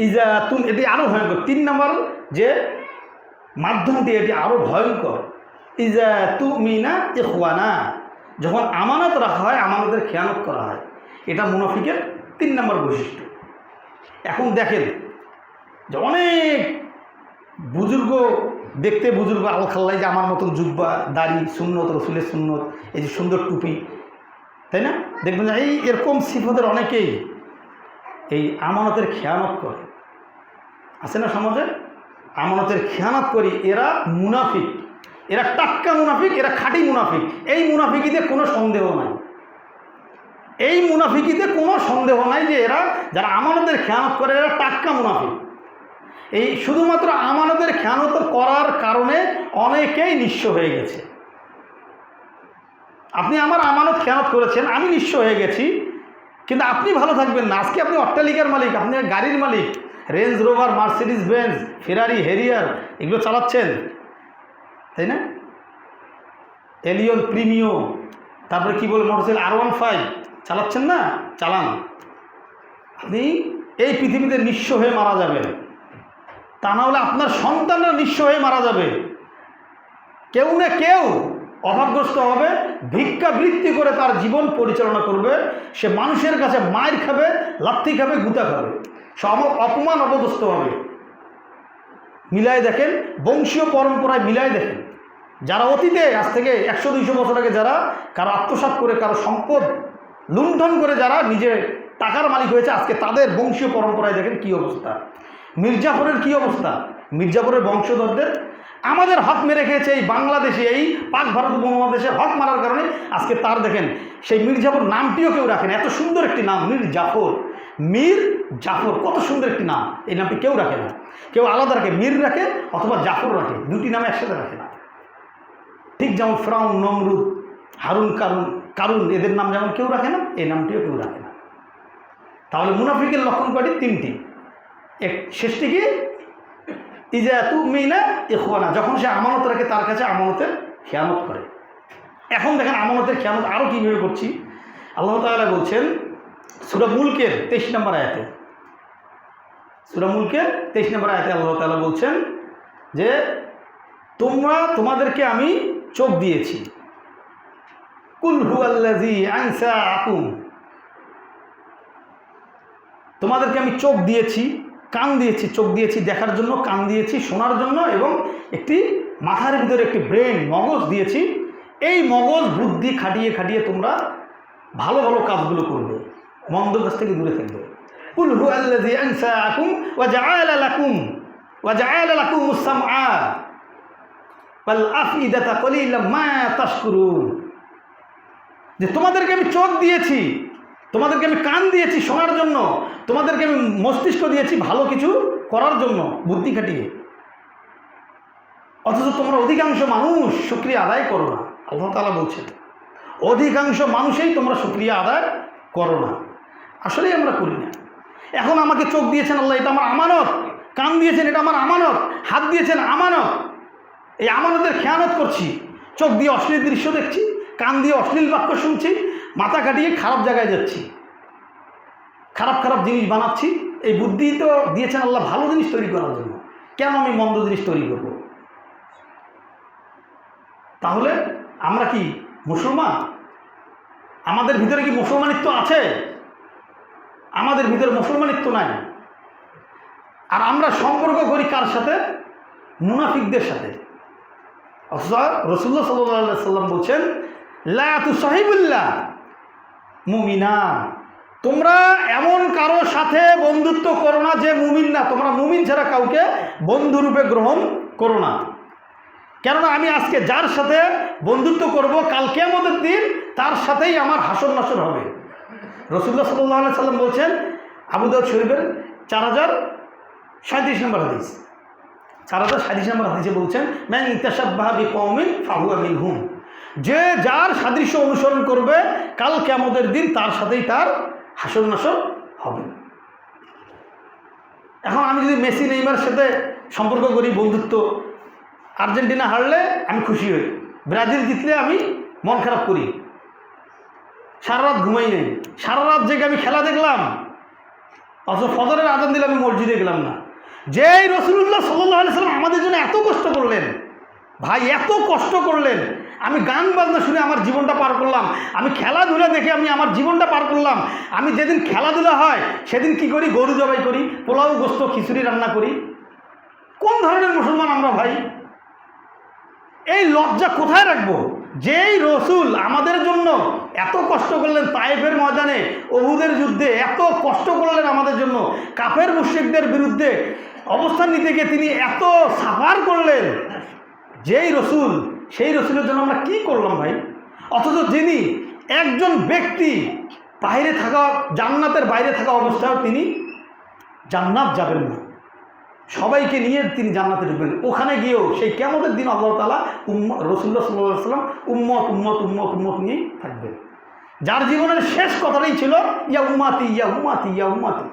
ইজাতুন, এটি আরও ভয়ঙ্কর। 3 নম্বর যে মাধ্যমটি এটি আরও ভয়ঙ্কর, ইজাতুমিনা ইখওয়ানা, যখন আমানত রাখা হয়, আমানতের খেয়ানত করা হয়। এটা মুনাফিকের 3 নম্বর বৈশিষ্ট্য। এখন দেখেন যে অনেক বুজুর্গ, দেখতে বুজুর্গ আলখাল্লাই, যে আমার মতন জুব্বা, দাড়ি, সুন্নত, রসুলের সুন্নত, এই যে সুন্দর টুপি, তাই না? দেখবেন যে এই এরকম সিফতের অনেকেই এই আমানতের খেয়ানত করে, আছে না সমাজে? আমানতের খেয়ানত করি, এরা মুনাফিক, এরা টাক্কা মুনাফিক, এরা খাঁটি মুনাফিক। এই মুনাফিকিতে কোনো সন্দেহ নাই, এই মুনাফিকিতে কোনো সন্দেহ নাই যে এরা যারা আমানতের খেয়ানত করে এরা টাক্কা মুনাফিক। এই শুধুমাত্র আমানতের খেয়ানত করার কারণে অনেকেই নিঃস্ব হয়ে গেছে। আপনি আমার আমানত খেয়ানত করেছেন, আমি নিঃস্ব হয়ে গেছি, কিন্তু আপনি ভালো থাকবেন না। আজকে আপনি অট্টালিকার মালিক, আপনি গাড়ির মালিক, রেঞ্জ রোভার, মার্সিডিজ বেঞ্জ, ফেরারি, হেরিয়ার এগুলো চালাচ্ছেন, তাই না? এলিয়ন প্রিমিও, তারপরে কি বলে মোটরসাইকেল R15 চালাচ্ছেন না? চালান। আপনি এই পৃথিবীতে নিঃস্ব হয়ে মারা যাবেন, তা না হলে আপনার সন্তানরা নিঃস্ব হয়ে মারা যাবে। কেউ না কেউ অভাবগ্রস্ত হবে, ভিক্ষাবৃত্তি করে তার জীবন পরিচালনা করবে, সে মানুষের কাছে মায়ের খাবে, লাথি খাবে, গুতা খাবে, সব অপমান অপদস্থ হবে। মিলায় দেখেন, বংশীয় পরম্পরায় মিলায় দেখেন, যারা অতীতে আজ থেকে 100-200 বছর আগে যারা কারো আত্মসাৎ করে, কারো সম্পদ লুণ্ঠন করে যারা নিজের টাকার মালিক হয়েছে, আজকে তাদের বংশীয় পরম্পরায় দেখেন কী অবস্থা। মির্জাফরের কী অবস্থা, মির্জাফরের বংশধরদের আমাদের হক মেরে খেয়েছে এই বাংলাদেশে, এই পাক ভারত উপমহাদেশের হক মারার কারণে আজকে তার দেখেন সেই মির্জাফর নামটিও কেউ রাখেন। এত সুন্দর একটি নাম মির্জাফর, মীর জাফর, কত সুন্দর একটি নাম, এই নামটি কেউ রাখে না। কেউ আলাদা রাখে, মীর রাখে অথবা জাফর রাখে, দুটি নাম একসাথে রাখে না। ঠিক যেমন ফিরআউন, নমরুদ, হারুন, কারুন, এদের নাম যেমন কেউ রাখে না, এই নামটিও কেউ রাখে না। তাহলে মুনাফিকের লক্ষণ কয়টি? তিনটি। শেষটি কি? ইজা তুমিনা ইখওয়ানা, যখন সে আমানত রাখে তার কাছে আমানতের খেয়ানত করে। এখন দেখেন আমানতের খেয়ানত আরও কীভাবে করছি। আল্লাহ তাআলা বলছেন সূরা মুলকের 23 নম্বর আয়াতে, সূরা মুলকের 23 নম্বর আয়াতে আল্লাহ তাআলা বলছেন যে তোমাদেরকে আমি চোখ দিয়েছি, কুল হুয়াল্লাযী আনসাআকুম, তোমাদেরকে আমি চোখ দিয়েছি, কান দিয়েছি, চোখ দিয়েছি দেখার জন্য, কান দিয়েছি শোনার জন্য, এবং একটি মাথার ভিতরে একটি ব্রেন, মগজ দিয়েছি। এই মগজ বুদ্ধি খাটিয়ে খাটিয়ে তোমরা ভালো ভালো কাজগুলো করবে, মন্দ কাজ থেকে দূরে থাকবে। কুল হুয়াল্লাযী আনসাআকুম ওয়া জাআলা লাকুমুস সামআ ওয়াল আফইদাতা কলিলাম মা তাশকুরুন, যে তোমাদেরকে আমি চোখ দিয়েছি, তোমাদেরকে আমি কান দিয়েছি শোনার জন্য, তোমাদেরকে আমি মস্তিষ্ক দিয়েছি ভালো কিছু করার জন্য বুদ্ধি খাটিয়ে, অথচ তোমরা অধিকাংশ মানুষ শুকরিয়া আদায় করো না। আল্লাহ তাআলা বলছেন অধিকাংশ মানুষই তোমরা শুকরিয়া আদায় করো না। আসলেই আমরা করি না। এখন আমাকে চোখ দিয়েছেন আল্লাহ, এটা আমার আমানত, কান দিয়েছেন এটা আমার আমানত, হাত দিয়েছেন আমানত, এই আমানতের খেয়ানত করছি। চোখ দিয়ে অশ্লীল দৃশ্য দেখছি, কান দিয়ে অশ্লীল বাক্য শুনছি, মাথা কাটিয়ে খারাপ জায়গায় যাচ্ছি, খারাপ খারাপ জিনিস বানাচ্ছি। এই বুদ্ধি তো দিয়েছেন আল্লাহ ভালো জিনিস তৈরি করার জন্য, কেন আমি মন্দ জিনিস তৈরি করব? তাহলে আমরা কি মুসলমান? আমাদের ভিতরে কি মুসলমানিত্ব আছে? আমাদের ভিতরে মুসলমানিত্ব নাই। আর আমরা সম্পর্ক করি কার সাথে? মুনাফিকদের সাথে। অথচ রাসূলুল্লাহ সাল্লাল্লাহু আলাইহি ওয়াসাল্লাম বলছেন লা তুসাহিবুল্লাহ মুমিনা, তোমরা এমন কারো সাথে বন্ধুত্ব করো না যে মুমিন না, তোমরা মুমিন ছাড়া কাউকে বন্ধুরূপে গ্রহণ করো না। কেননা আমি আজকে যার সাথে বন্ধুত্ব করব, কাল কিয়ামতের দিন তার সাথেই আমার হাসর নাসর হবে। রাসূলুল্লাহ সাল্লাল্লাহু আলাইহি ওয়াসাল্লাম বলছেন আবু দাউদ শরীফের 4037 নম্বর হাদিস, 4037 নম্বর হাদিসে বলছেন মান তাশাব্বাহা বিকওমিন ফাহুয়া মিনহুম, যে যার সাদৃশ্য অনুসরণ করবে কাল কিয়ামতের দিন তার সাথেই তার হাসর নাসর হবে। এখন আমি যদি মেসি নেইমার সাথে সম্পর্ক করি বন্ধুত্ব, আর্জেন্টিনা হারলে আমি খুশি হই, ব্রাজিল জিতলে আমি মন খারাপ করি, সারা রাত ঘুমাই নেই, সারা রাত জেগে আমি খেলা দেখলাম, অথচ ফজরের আজান দিলে আমি মসজিদে গেলাম না। যেই রাসূলুল্লাহ সাল্লাল্লাহু আলাইহি ওয়াসাল্লাম আমাদের জন্য এত কষ্ট করলেন, ভাই এত কষ্ট করলেন, আমি গান বাজনা শুনে আমার জীবনটা পার করলাম, আমি খেলাধুলা দেখে আমি আমার জীবনটা পার করলাম। আমি যেদিন খেলাধুলা হয় সেদিন কি করি? গরু জবাই করি, পোলাও গোস্ত খিচুড়ি রান্না করি। কোন ধরনের মুসলমান আমরা ভাই? এই লজ্জা কোথায় রাখবো? যেই রসুল আমাদের জন্য এত কষ্ট করলেন, তায়েফের ময়দানে, উহুদের যুদ্ধে এত কষ্ট করলেন আমাদের জন্য, কাফের মুশরিকদের বিরুদ্ধে অবস্থান নিতে গিয়ে তিনি এত সাফার করলেন, যেই রসুল, সেই রসুলের জন্য আমরা কি করলাম ভাই? অথচ যিনি একজন ব্যক্তি বাইরে থাকা, জান্নাতের বাইরে থাকা অবস্থায় তিনি জান্নাত যাবেন না, সবাইকে নিয়ে তিনি জান্নাতে ঢুকবেন। ওখানে গিয়েও সেই কিয়ামতের দিন আল্লাহ তাআলা রাসূলুল্লাহ সাল্লাল্লাহু আলাইহি ওয়াসাল্লাম উম্মত উম্মত উম্মত উম্মত নিয়েই থাকবেন, যার জীবনের শেষ কথাটাই ছিল ইয়া উম্মাতি ইয়া উম্মাতি ইয়া উম্মাতি।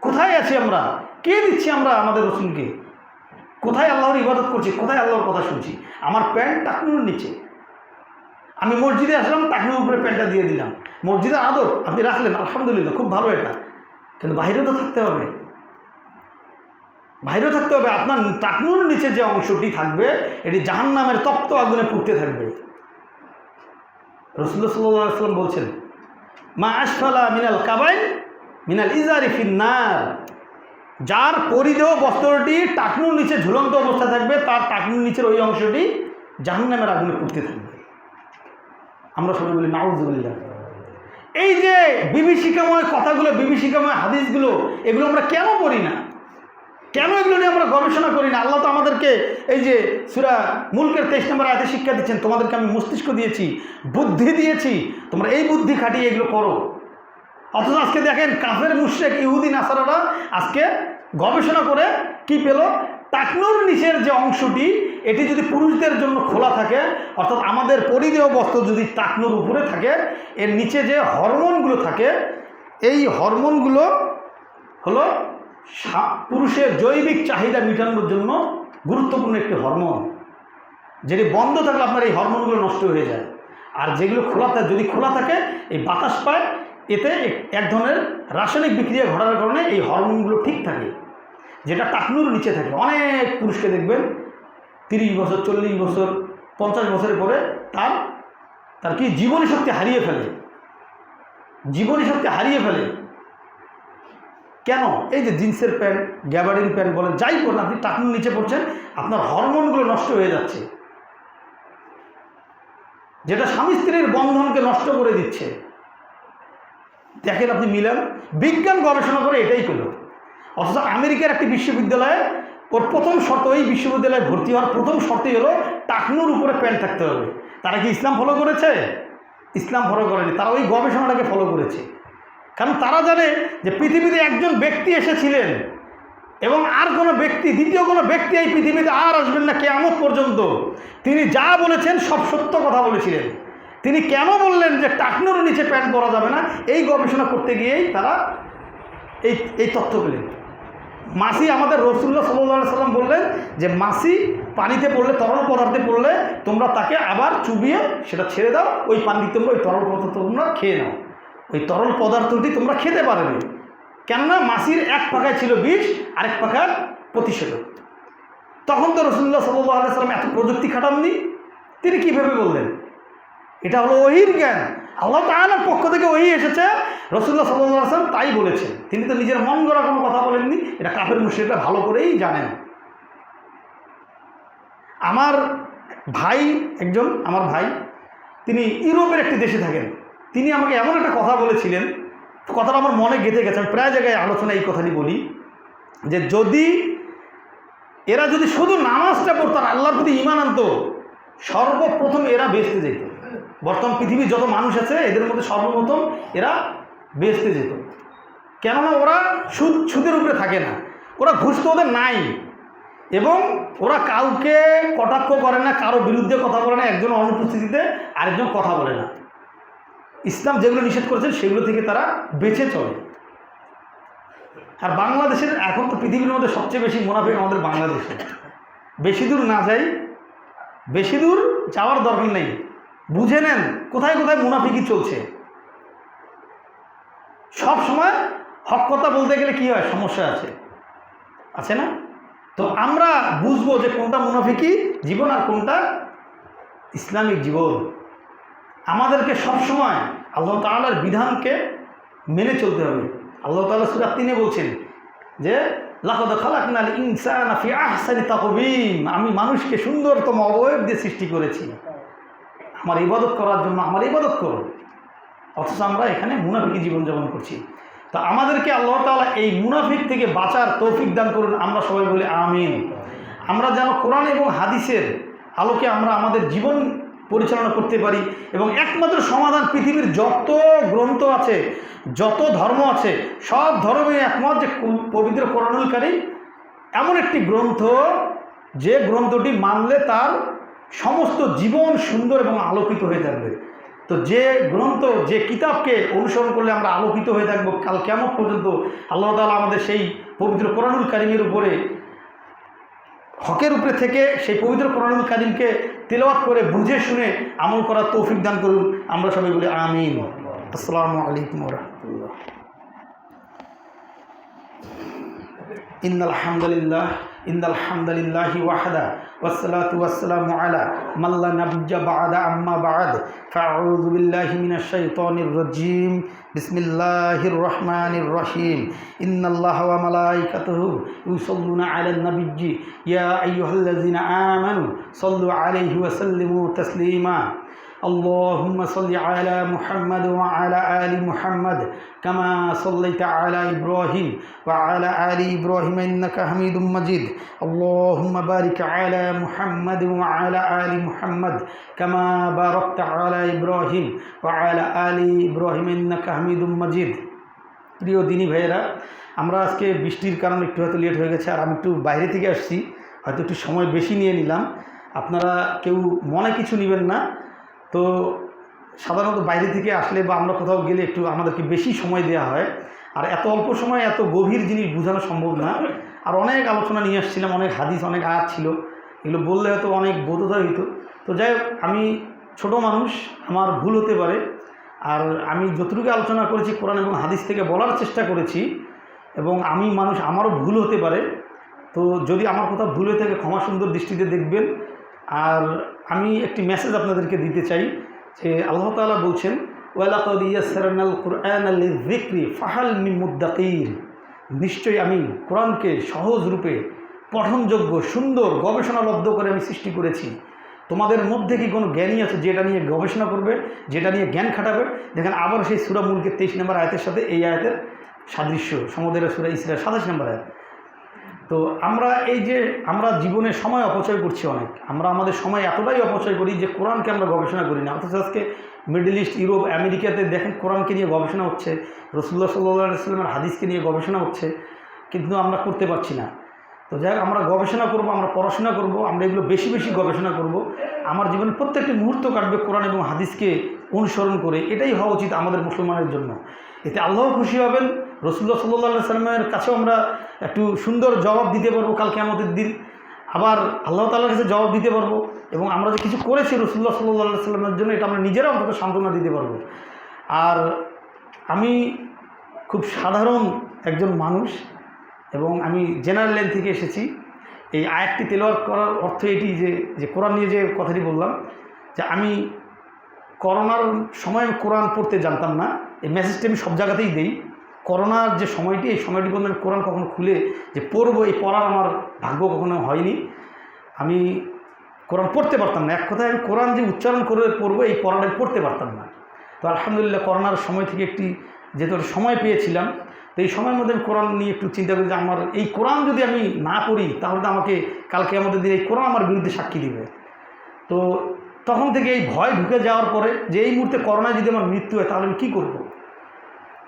কোথায় আছি আমরা? কে দিচ্ছি আমরা আমাদের রসুলকে? কোথায় আল্লাহর ইবাদত করছি? কোথায় আল্লাহর কথা শুনছি? আমার প্যান্ট টাকনুর নিচে, আমি মসজিদে আসলাম, টাকনুর উপরে প্যান্টটা দিয়ে দিলাম, মসজিদের আদর আপনি রাখলেন, আলহামদুলিল্লাহ, খুব ভালো এটা, কিন্তু বাইরেও তো থাকতে হবে, বাইরেও থাকতে হবে। আপনার টাকনুর নিচে যে অংশটি থাকবে এটি জাহান্নামের তপ্ত আগুনে পুড়তে থাকবে। রাসূলুল্লাহ সাল্লাল্লাহু আলাইহি ওয়াসাল্লাম বলছেন মা আসফালা মিনাল কাবাইন মিনাল ইজারি ফিন্নার, যার পরিধেয় বস্ত্রটি টাকনুর নিচে ঝুলন্ত অবস্থা থাকবে, তার টাকনুর নিচের ওই অংশটি জাহান্নামের আগুনে পুড়তে থাকবে। আমরা সবাই বলি নাউযুবিল্লাহ। এই যে বিভীষিকাময় কথাগুলো, বিভীষিকাময় হাদিসগুলো, এগুলো আমরা কেন পড়ি না? কেন এগুলো নিয়ে আমরা গবেষণা করি না? আল্লাহ তো আমাদেরকে এই যে সূরা মুলকের 23 নম্বর আয়াতে শিক্ষা দিচ্ছেন, তোমাদেরকে আমি মস্তিষ্ক দিয়েছি, বুদ্ধি দিয়েছি, তোমরা এই বুদ্ধি খাটিয়ে এগুলো করো। অথচ আজকে দেখেন কাফের মুশরিক ইহুদি নাসারারা আজকে গবেষণা করে কি পেল? টাকনুর নিচের যে অংশটি এটি যদি পুরুষদের জন্য খোলা থাকে, অর্থাৎ আমাদের পরিধেয় বস্ত্র যদি টাকনুর উপরে থাকে, এর নিচে যে হরমোনগুলো থাকে, এই হরমোনগুলো হলো পুরুষের জৈবিক চাহিদা মেটানোর জন্য গুরুত্বপূর্ণ একটি হরমোন, যেটি বন্ধ থাকলে আপনার এই হরমোনগুলো নষ্ট হয়ে যায়। আর যেগুলো খোলা থাকে, যদি খোলা থাকে এই বাতাস পায়, এতে এক ধরনের রাসায়নিক বিক্রিয়া ঘটার কারণে এই হরমোনগুলো ঠিক থাকে, যেটা টাকনুর নিচে থাকে। অনেক পুরুষকে দেখবেন 30 বছর, 40 বছর, 50 বছরের পরে তার কি জীবনী শক্তি হারিয়ে ফেলে, জীবনী শক্তি হারিয়ে ফেলে। কেন? এই যে জিন্সের প্যান্ট, গ্যাবার্ডিন প্যান্ট বলেন, যাই বলেন, আপনি টাকনুর নিচে পড়ছেন, আপনার হরমোনগুলো নষ্ট হয়ে যাচ্ছে, যেটা স্বামী স্ত্রীর বন্ধনকে নষ্ট করে দিচ্ছে। দেখেন আপনি মিলান, বিজ্ঞান গবেষণা করে এটাই পেল। অথচ আমেরিকার একটি বিশ্ববিদ্যালয়ে ওর প্রথম শর্ত, এই বিশ্ববিদ্যালয়ে ভর্তি হওয়ার প্রথম শর্তই হলো টাকনুর উপরে প্যান্ট থাকতে হবে। তারা কি ইসলাম ফলো করেছে? ইসলাম ফলো করেনি, তারা ওই গবেষণাটাকে ফলো করেছে। কারণ তারা জানে যে পৃথিবীতে একজন ব্যক্তি এসেছিলেন এবং আর কোনো ব্যক্তি, দ্বিতীয় কোনো ব্যক্তি এই পৃথিবীতে আর আসবেন না কিয়ামত পর্যন্ত। তিনি যা বলেছেন সব সত্য কথা বলেছিলেন। তিনি কেন বললেন যে টাকনুর নিচে প্যান্ট পরা যাবে না, এই গবেষণা করতে গিয়েই তারা এই তথ্য পেলেন। মাছি, আমাদের রাসূলুল্লাহ সাল্লাল্লাহু আলাইহি সাল্লাম বললেন যে মাছি পানিতে পড়লে, তরল পদার্থে পড়লে তোমরা তাকে আবার চুবিয়ে সেটা ছেড়ে দাও, ওই পানি তোমরা, ওই তরল পদার্থ তোমরা খেয়ে নাও, ওই তরল পদার্থটি তোমরা খেতে পারবে। কেননা মাছির এক পাখায় ছিল বিষ, আরেক পাখায় প্রতিষেধক। তখন তো রাসূলুল্লাহ সাল্লাল্লাহু আলাইহি সাল্লাম এত প্রযুক্তি খাটাননি, তিনি কীভাবে বললেন? এটা হলো ওহীর জ্ঞান, আল্লাহ তাআলার পক্ষ থেকে ওহী এসেছে, রাসূলুল্লাহ সাল্লাল্লাহু আলাইহি সাল্লাম তাই বলেছেন। তিনি তো নিজের মন গড়া কোনো কথা বলেননি, এটা কাফের মুশরিকরা ভালো করেই জানেন। আমার ভাই, আমার ভাই, তিনি ইউরোপের একটি দেশে থাকেন। তিনি আমাকে এমন একটা কথা বলেছিলেন, কথাটা আমার মনে গেঁথে গেছে। আমি প্রায় জায়গায় আলোচনায় এই কথাটি বলি যে এরা যদি শুধু নামাজটা পড়তো আর আল্লাহর প্রতি ঈমান আনতো, সর্বপ্রথম এরা বেহেশতে যেত। বর্তমান পৃথিবীর যত মানুষ আছে এদের মধ্যে সর্বপ্রথম এরা বেহেশতে যেত। কেননা ওরা সুদের উপরে থাকে না, ওরা ঘুষ তো ওদের নাই, এবং ওরা কাউকে কটাক্ষ করে না, কারো বিরুদ্ধে কথা বলে না, একজন অনুপস্থিতিতে আরেকজন কথা বলে না। ইসলাম যেগুলো নিষেধ করেছেন সেগুলো থেকে তারা বেঁচে চলে। আর বাংলাদেশের এখন তো পৃথিবীর মধ্যে সবচেয়ে বেশি মুনাফিক আমাদের বাংলাদেশে। বেশি দূর না যাই, বেশি দূর যাওয়ার দরকার নেই, বুঝে নেন কোথায় কোথায় মুনাফিকি চলছে। সব সময় হক কথা বলতে গেলে কি হয়, সমস্যা আছে না? তো আমরা বুঝবো যে কোনটা মুনাফিকি জীবন আর কোনটা ইসলামিক জীবন। আমাদেরকে সবসময় আল্লাহ তাআলার বিধানকে মেনে চলতে হবে। আল্লাহ তাআলা সূরা 3-এ বলছেন যে লাকাদ খালাকনাল ইনসানা ফি আহসানি তাকওয়িম, আমি মানুষকে সুন্দরতম অবয়ব দিয়ে সৃষ্টি করেছি আমার ইবাদত করার জন্য, আমার ইবাদত করো। অথচ আমরা এখানে মুনাফিকি জীবনযাপন করছি। তো আমাদেরকে আল্লাহ তাআলা এই মুনাফিক থেকে বাঁচার তৌফিক দান করুন। আমরা সবাই বলি আমিন। আমরা যেন কোরআন এবং হাদিসের আলোকে আমরা আমাদের জীবন পরিচালনা করতে পারি, এবং একমাত্র সমাধান, পৃথিবীর যত গ্রন্থ আছে, যত ধর্ম আছে, সব ধর্মে একমত যে পবিত্র কোরআনুল কারীম এমন একটি গ্রন্থ, যে গ্রন্থটি মানলে তার সমস্ত জীবন সুন্দর এবং আলোকিত হয়ে থাকবে। তো যে গ্রন্থ, যে কিতাবকে অনুসরণ করলে আমরা আলোকিত হয়ে থাকবো কাল কিয়ামত পর্যন্ত, আল্লাহ তাআলা আমাদের সেই পবিত্র কোরআনুল কারীমের উপরে, হকের উপরে থেকে সেই পবিত্র কোরআনুল কারীমকে তিলাওয়াত করে বুঝে শুনে আমল করার তৌফিক দান করুন। আমরা সবাই বলি আমিন। আসসালামু আলাইকুম ওয়া রাহমাতুল্লাহ। ইন্নাল হামদুলিল্লাহি ওয়াহদা ওয়াসসালাতু ওয়াসসালামু আলা মান লা নাবিয়্যা বা'দা আম্মা বা'দ ফাআউযু বিল্লাহি মিনাশ শাইতানির রাজীম। বিসমিল্লাহির রহমানির রহিম। ইন্নাল্লাহা ওয়া মালাইকাতাহু ইউসাল্লুনা আলান নাবিয়্যি ইয়া আইয়ুহাল্লাযীনা আমানু সাল্লু আলাইহি ওয়া সাল্লিমু তাসলিমা। اللهم صل على محمد وعلى آل محمد كما صليت على إبراهيم وعلى آل إبراهيم إنك حميد مجيد. اللهم بارك على محمد وعلى آل محمد كما باركت على إبراهيم وعلى آل إبراهيم إنك حميد مجيد. প্রিয় দিনী ভাইয়েরা, আমরা আজকে বৃষ্টির কারণে একটু হয়তো লেট হয়ে গেছে, আর আমি একটু বাইরে থেকে আসছি, হয়তো একটু সময় বেশি নিয়ে নিলাম। আপনারা কেউ মনে কিছু নেবেন না। তো সাধারণত বাইরে থেকে আসলে বা আমরা কোথাও গেলে একটু আমাদেরকে বেশি সময় দেওয়া হয়, আর এত অল্প সময় এত গভীর জিনিস বোঝানো সম্ভব না। আর অনেক আলোচনা নিয়ে আসছিলাম, অনেক হাদিস, অনেক আয়াত ছিল, এগুলো বললে হয়তো অনেক বোধোদয় হইতো। তো যাই হোক, আমি ছোট মানুষ, আমার ভুল হতে পারে। আর আমি যতটুকু আলোচনা করেছি কোরআন এবং হাদিস থেকে বলার চেষ্টা করেছি, এবং আমি মানুষ, আমারও ভুল হতে পারে। তো যদি আমার কোথাও ভুল হয়ে থাকে ক্ষমা সুন্দর দৃষ্টিতে দেখবেন। আর আমি একটি মেসেজ আপনাদেরকে দিতে চাই যে আল্লাহ তাআলা বলছেন, ওয়ালাকাদ ইয়াসসারনাল কুরআনা লিযিকরি ফাহাল মিন মুদ্দাকির, নিশ্চয়ই আমি কোরআনকে সহজ রূপে পঠনযোগ্য সুন্দর গবেষণালব্ধ করে আমি সৃষ্টি করেছি। তোমাদের মধ্যে কি কোনো জ্ঞানী আছে যেটা নিয়ে গবেষণা করবে, যেটা নিয়ে জ্ঞান খাটাবে? দেখেন আবার সেই সূরা মুলকের 23 নম্বর আয়াতের সাথে এই আয়াতের সাদৃশ্য, সমুদ্রের সূরা ইসরার 27 নম্বর আয়াত। তো আমরা এই যে আমরা জীবনে সময় অপচয় করছি অনেক, আমরা আমাদের সময় এতটাই অপচয় করি যে কোরআনকে আমরা গবেষণা করি না। অথচ আজকে মিডল ইস্ট, ইউরোপ, আমেরিকাতে দেখেন কোরআনকে নিয়ে গবেষণা হচ্ছে, রাসূলুল্লাহ সাল্লাল্লাহু আলাইহি ওয়াসাল্লামের হাদিসকে নিয়ে গবেষণা হচ্ছে, কিন্তু আমরা করতে পারছি না। তো যাই হোক, আমরা গবেষণা করব, আমরা পড়াশোনা করব, আমরা এগুলো বেশি বেশি গবেষণা করব। আমার জীবনে প্রত্যেকটি মুহূর্ত কাটবে কোরআন এবং হাদিসকে অনুসরণ করে। এটাই হওয়া উচিত আমাদের মুসলমানের জন্য। এতে আল্লাহ খুশি হবেন, রাসূলুল্লাহ সাল্লাল্লাহু আলাইহি ওয়াসাল্লামের কাছেও আমরা একটু সুন্দর জবাব দিতে পারবো কাল কিয়ামতের দিন, আবার আল্লাহ তাআলার কাছে জবাব দিতে পারবো, এবং আমরা যে কিছু করেছি রাসূলুল্লাহ সাল্লাল্লাহু আলাইহি ওয়াসাল্লামের জন্য, এটা আমরা নিজেরাও অন্তত সান্ত্বনা দিতে পারবো। আর আমি খুব সাধারণ একজন মানুষ, এবং আমি জেনারেল লাইন থেকে এসেছি। এই আয়াতটি তেলাওয়াত করার অর্থ এটি যে কোরআন নিয়ে যে কথাটি বললাম, যে আমি করোনার সময় কোরআন পড়তে জানতাম না। এই মেসেজটি আমি সব জায়গাতেই দিই। করোনার যে সময়টি, এই সময়টি পর্যন্ত আমি কোরআন কখনো খুলে যে পড়বো, এই পড়ার আমার ভাগ্য কখনো হয়নি। আমি কোরআন পড়তে পারতাম না। এক কথায় আমি কোরআন যে উচ্চারণ করে পড়বো, এই পড়াটা আমি পড়তে পারতাম না। তো আলহামদুলিল্লাহ করোনার সময় থেকে যেহেতু সময় পেয়েছিলাম, তো এই সময়ের মধ্যে আমি কোরআন নিয়ে একটু চিন্তা করি যে আমার এই কোরআন যদি আমি না পড়ি, তাহলে তো আমাকে কালকে আমাদের দিন এই কোরআন আমার বিরুদ্ধে সাক্ষী দিবে। তো তখন থেকে এই ভয় ঢুকে যাওয়ার পরে যে এই মুহূর্তে করোনায় যদি আমার মৃত্যু হয় তাহলে আমি কী করব।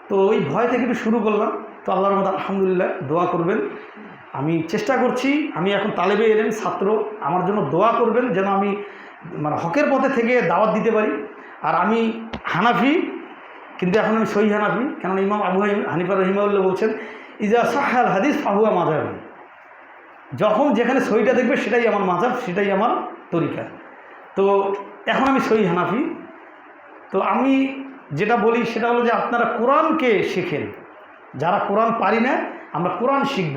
তো ওই ভয় থেকে একটু শুরু করলাম। তো আল্লাহর মধ্যে আলহামদুলিল্লাহ দোয়া করবেন। আমি চেষ্টা করছি, আমি এখন তালেবে এলেম ছাত্র, আমার জন্য দোয়া করবেন যেন আমি হকের পথে থেকে দাওয়াত দিতে পারি। আর আমি হানাফি, কিন্তু এখন আমি সহি হানাফি, কেননা ইমাম আবু হানিফা রাহিমাহুল্লাহ বলছেন, ইজা সাহাল হাদিস ফাহুয়া মাযহাব, যখন যেখানে সহিটা দেখবে সেটাই আমার মাযহাব, সেটাই আমার তরিকা। তো এখন আমি সহি হানাফি। তো আমি যেটা বলি সেটা হলো যে আপনারা কোরআনকে শেখেন। যারা কোরআন পারি না, আমরা কোরআন শিখব।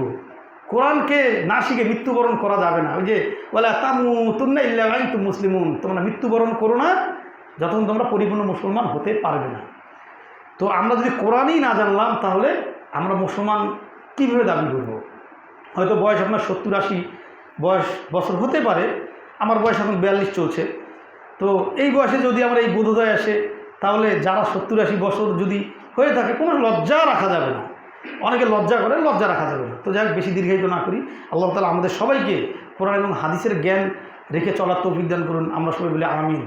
কোরআনকে না শিখে মৃত্যুবরণ করা যাবে না। ওই যে ওয়ালা তামুতুন্না ইল্লা ওয়া আনতুম মুসলিমুন, তোমরা মৃত্যুবরণ করো না যতক্ষণ তোমরা পরিপূর্ণ মুসলমান হতে পারবে না। তো আমরা যদি কোরআনই না জানলাম, তাহলে আমরা মুসলমান কীভাবে দাবি করব? হয়তো বয়স আপনার 70-80 বছর হতে পারে, আমার বয়স এখন 42 চলছে। তো এই বয়সে যদি আমরা এই বোধোদয় আসে, তাহলে যারা 70-80 বছর যদি হয়ে থাকে, কোনো লজ্জা রাখা যাবে না। অনেকে লজ্জা করে, লজ্জা রাখা যাবে না। তো যাই হোক, বেশি দীর্ঘায়িত না করি। আল্লাহ তাআলা আমাদের সবাইকে কোরআন এবং হাদিসের জ্ঞান রেখে চলার তৌফিক দান করুন। আমরা সবাই বলি আমিন।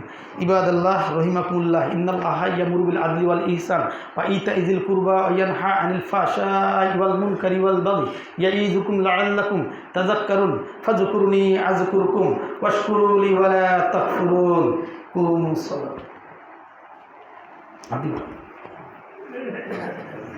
ইবাদাল্লাহ রহিমাকুমুল্লাহ, ইন্নাল্লাহা ইয়ামুরু বিল আদলি ওয়াল ইহসান ওয়া ইতাইযিল কুরবা ওয়া ইয়ানহা আনিল ফাহশাই ওয়াল মুনকারি ওয়াল বাগই ইয়াইযুকুম লাআল্লাকুম তাযাক্কারুন ফাযকুরুনি আযকুরকুম ওয়াশকুরু লি ওয়া লা তাকফুরুন। কুমু সালাত।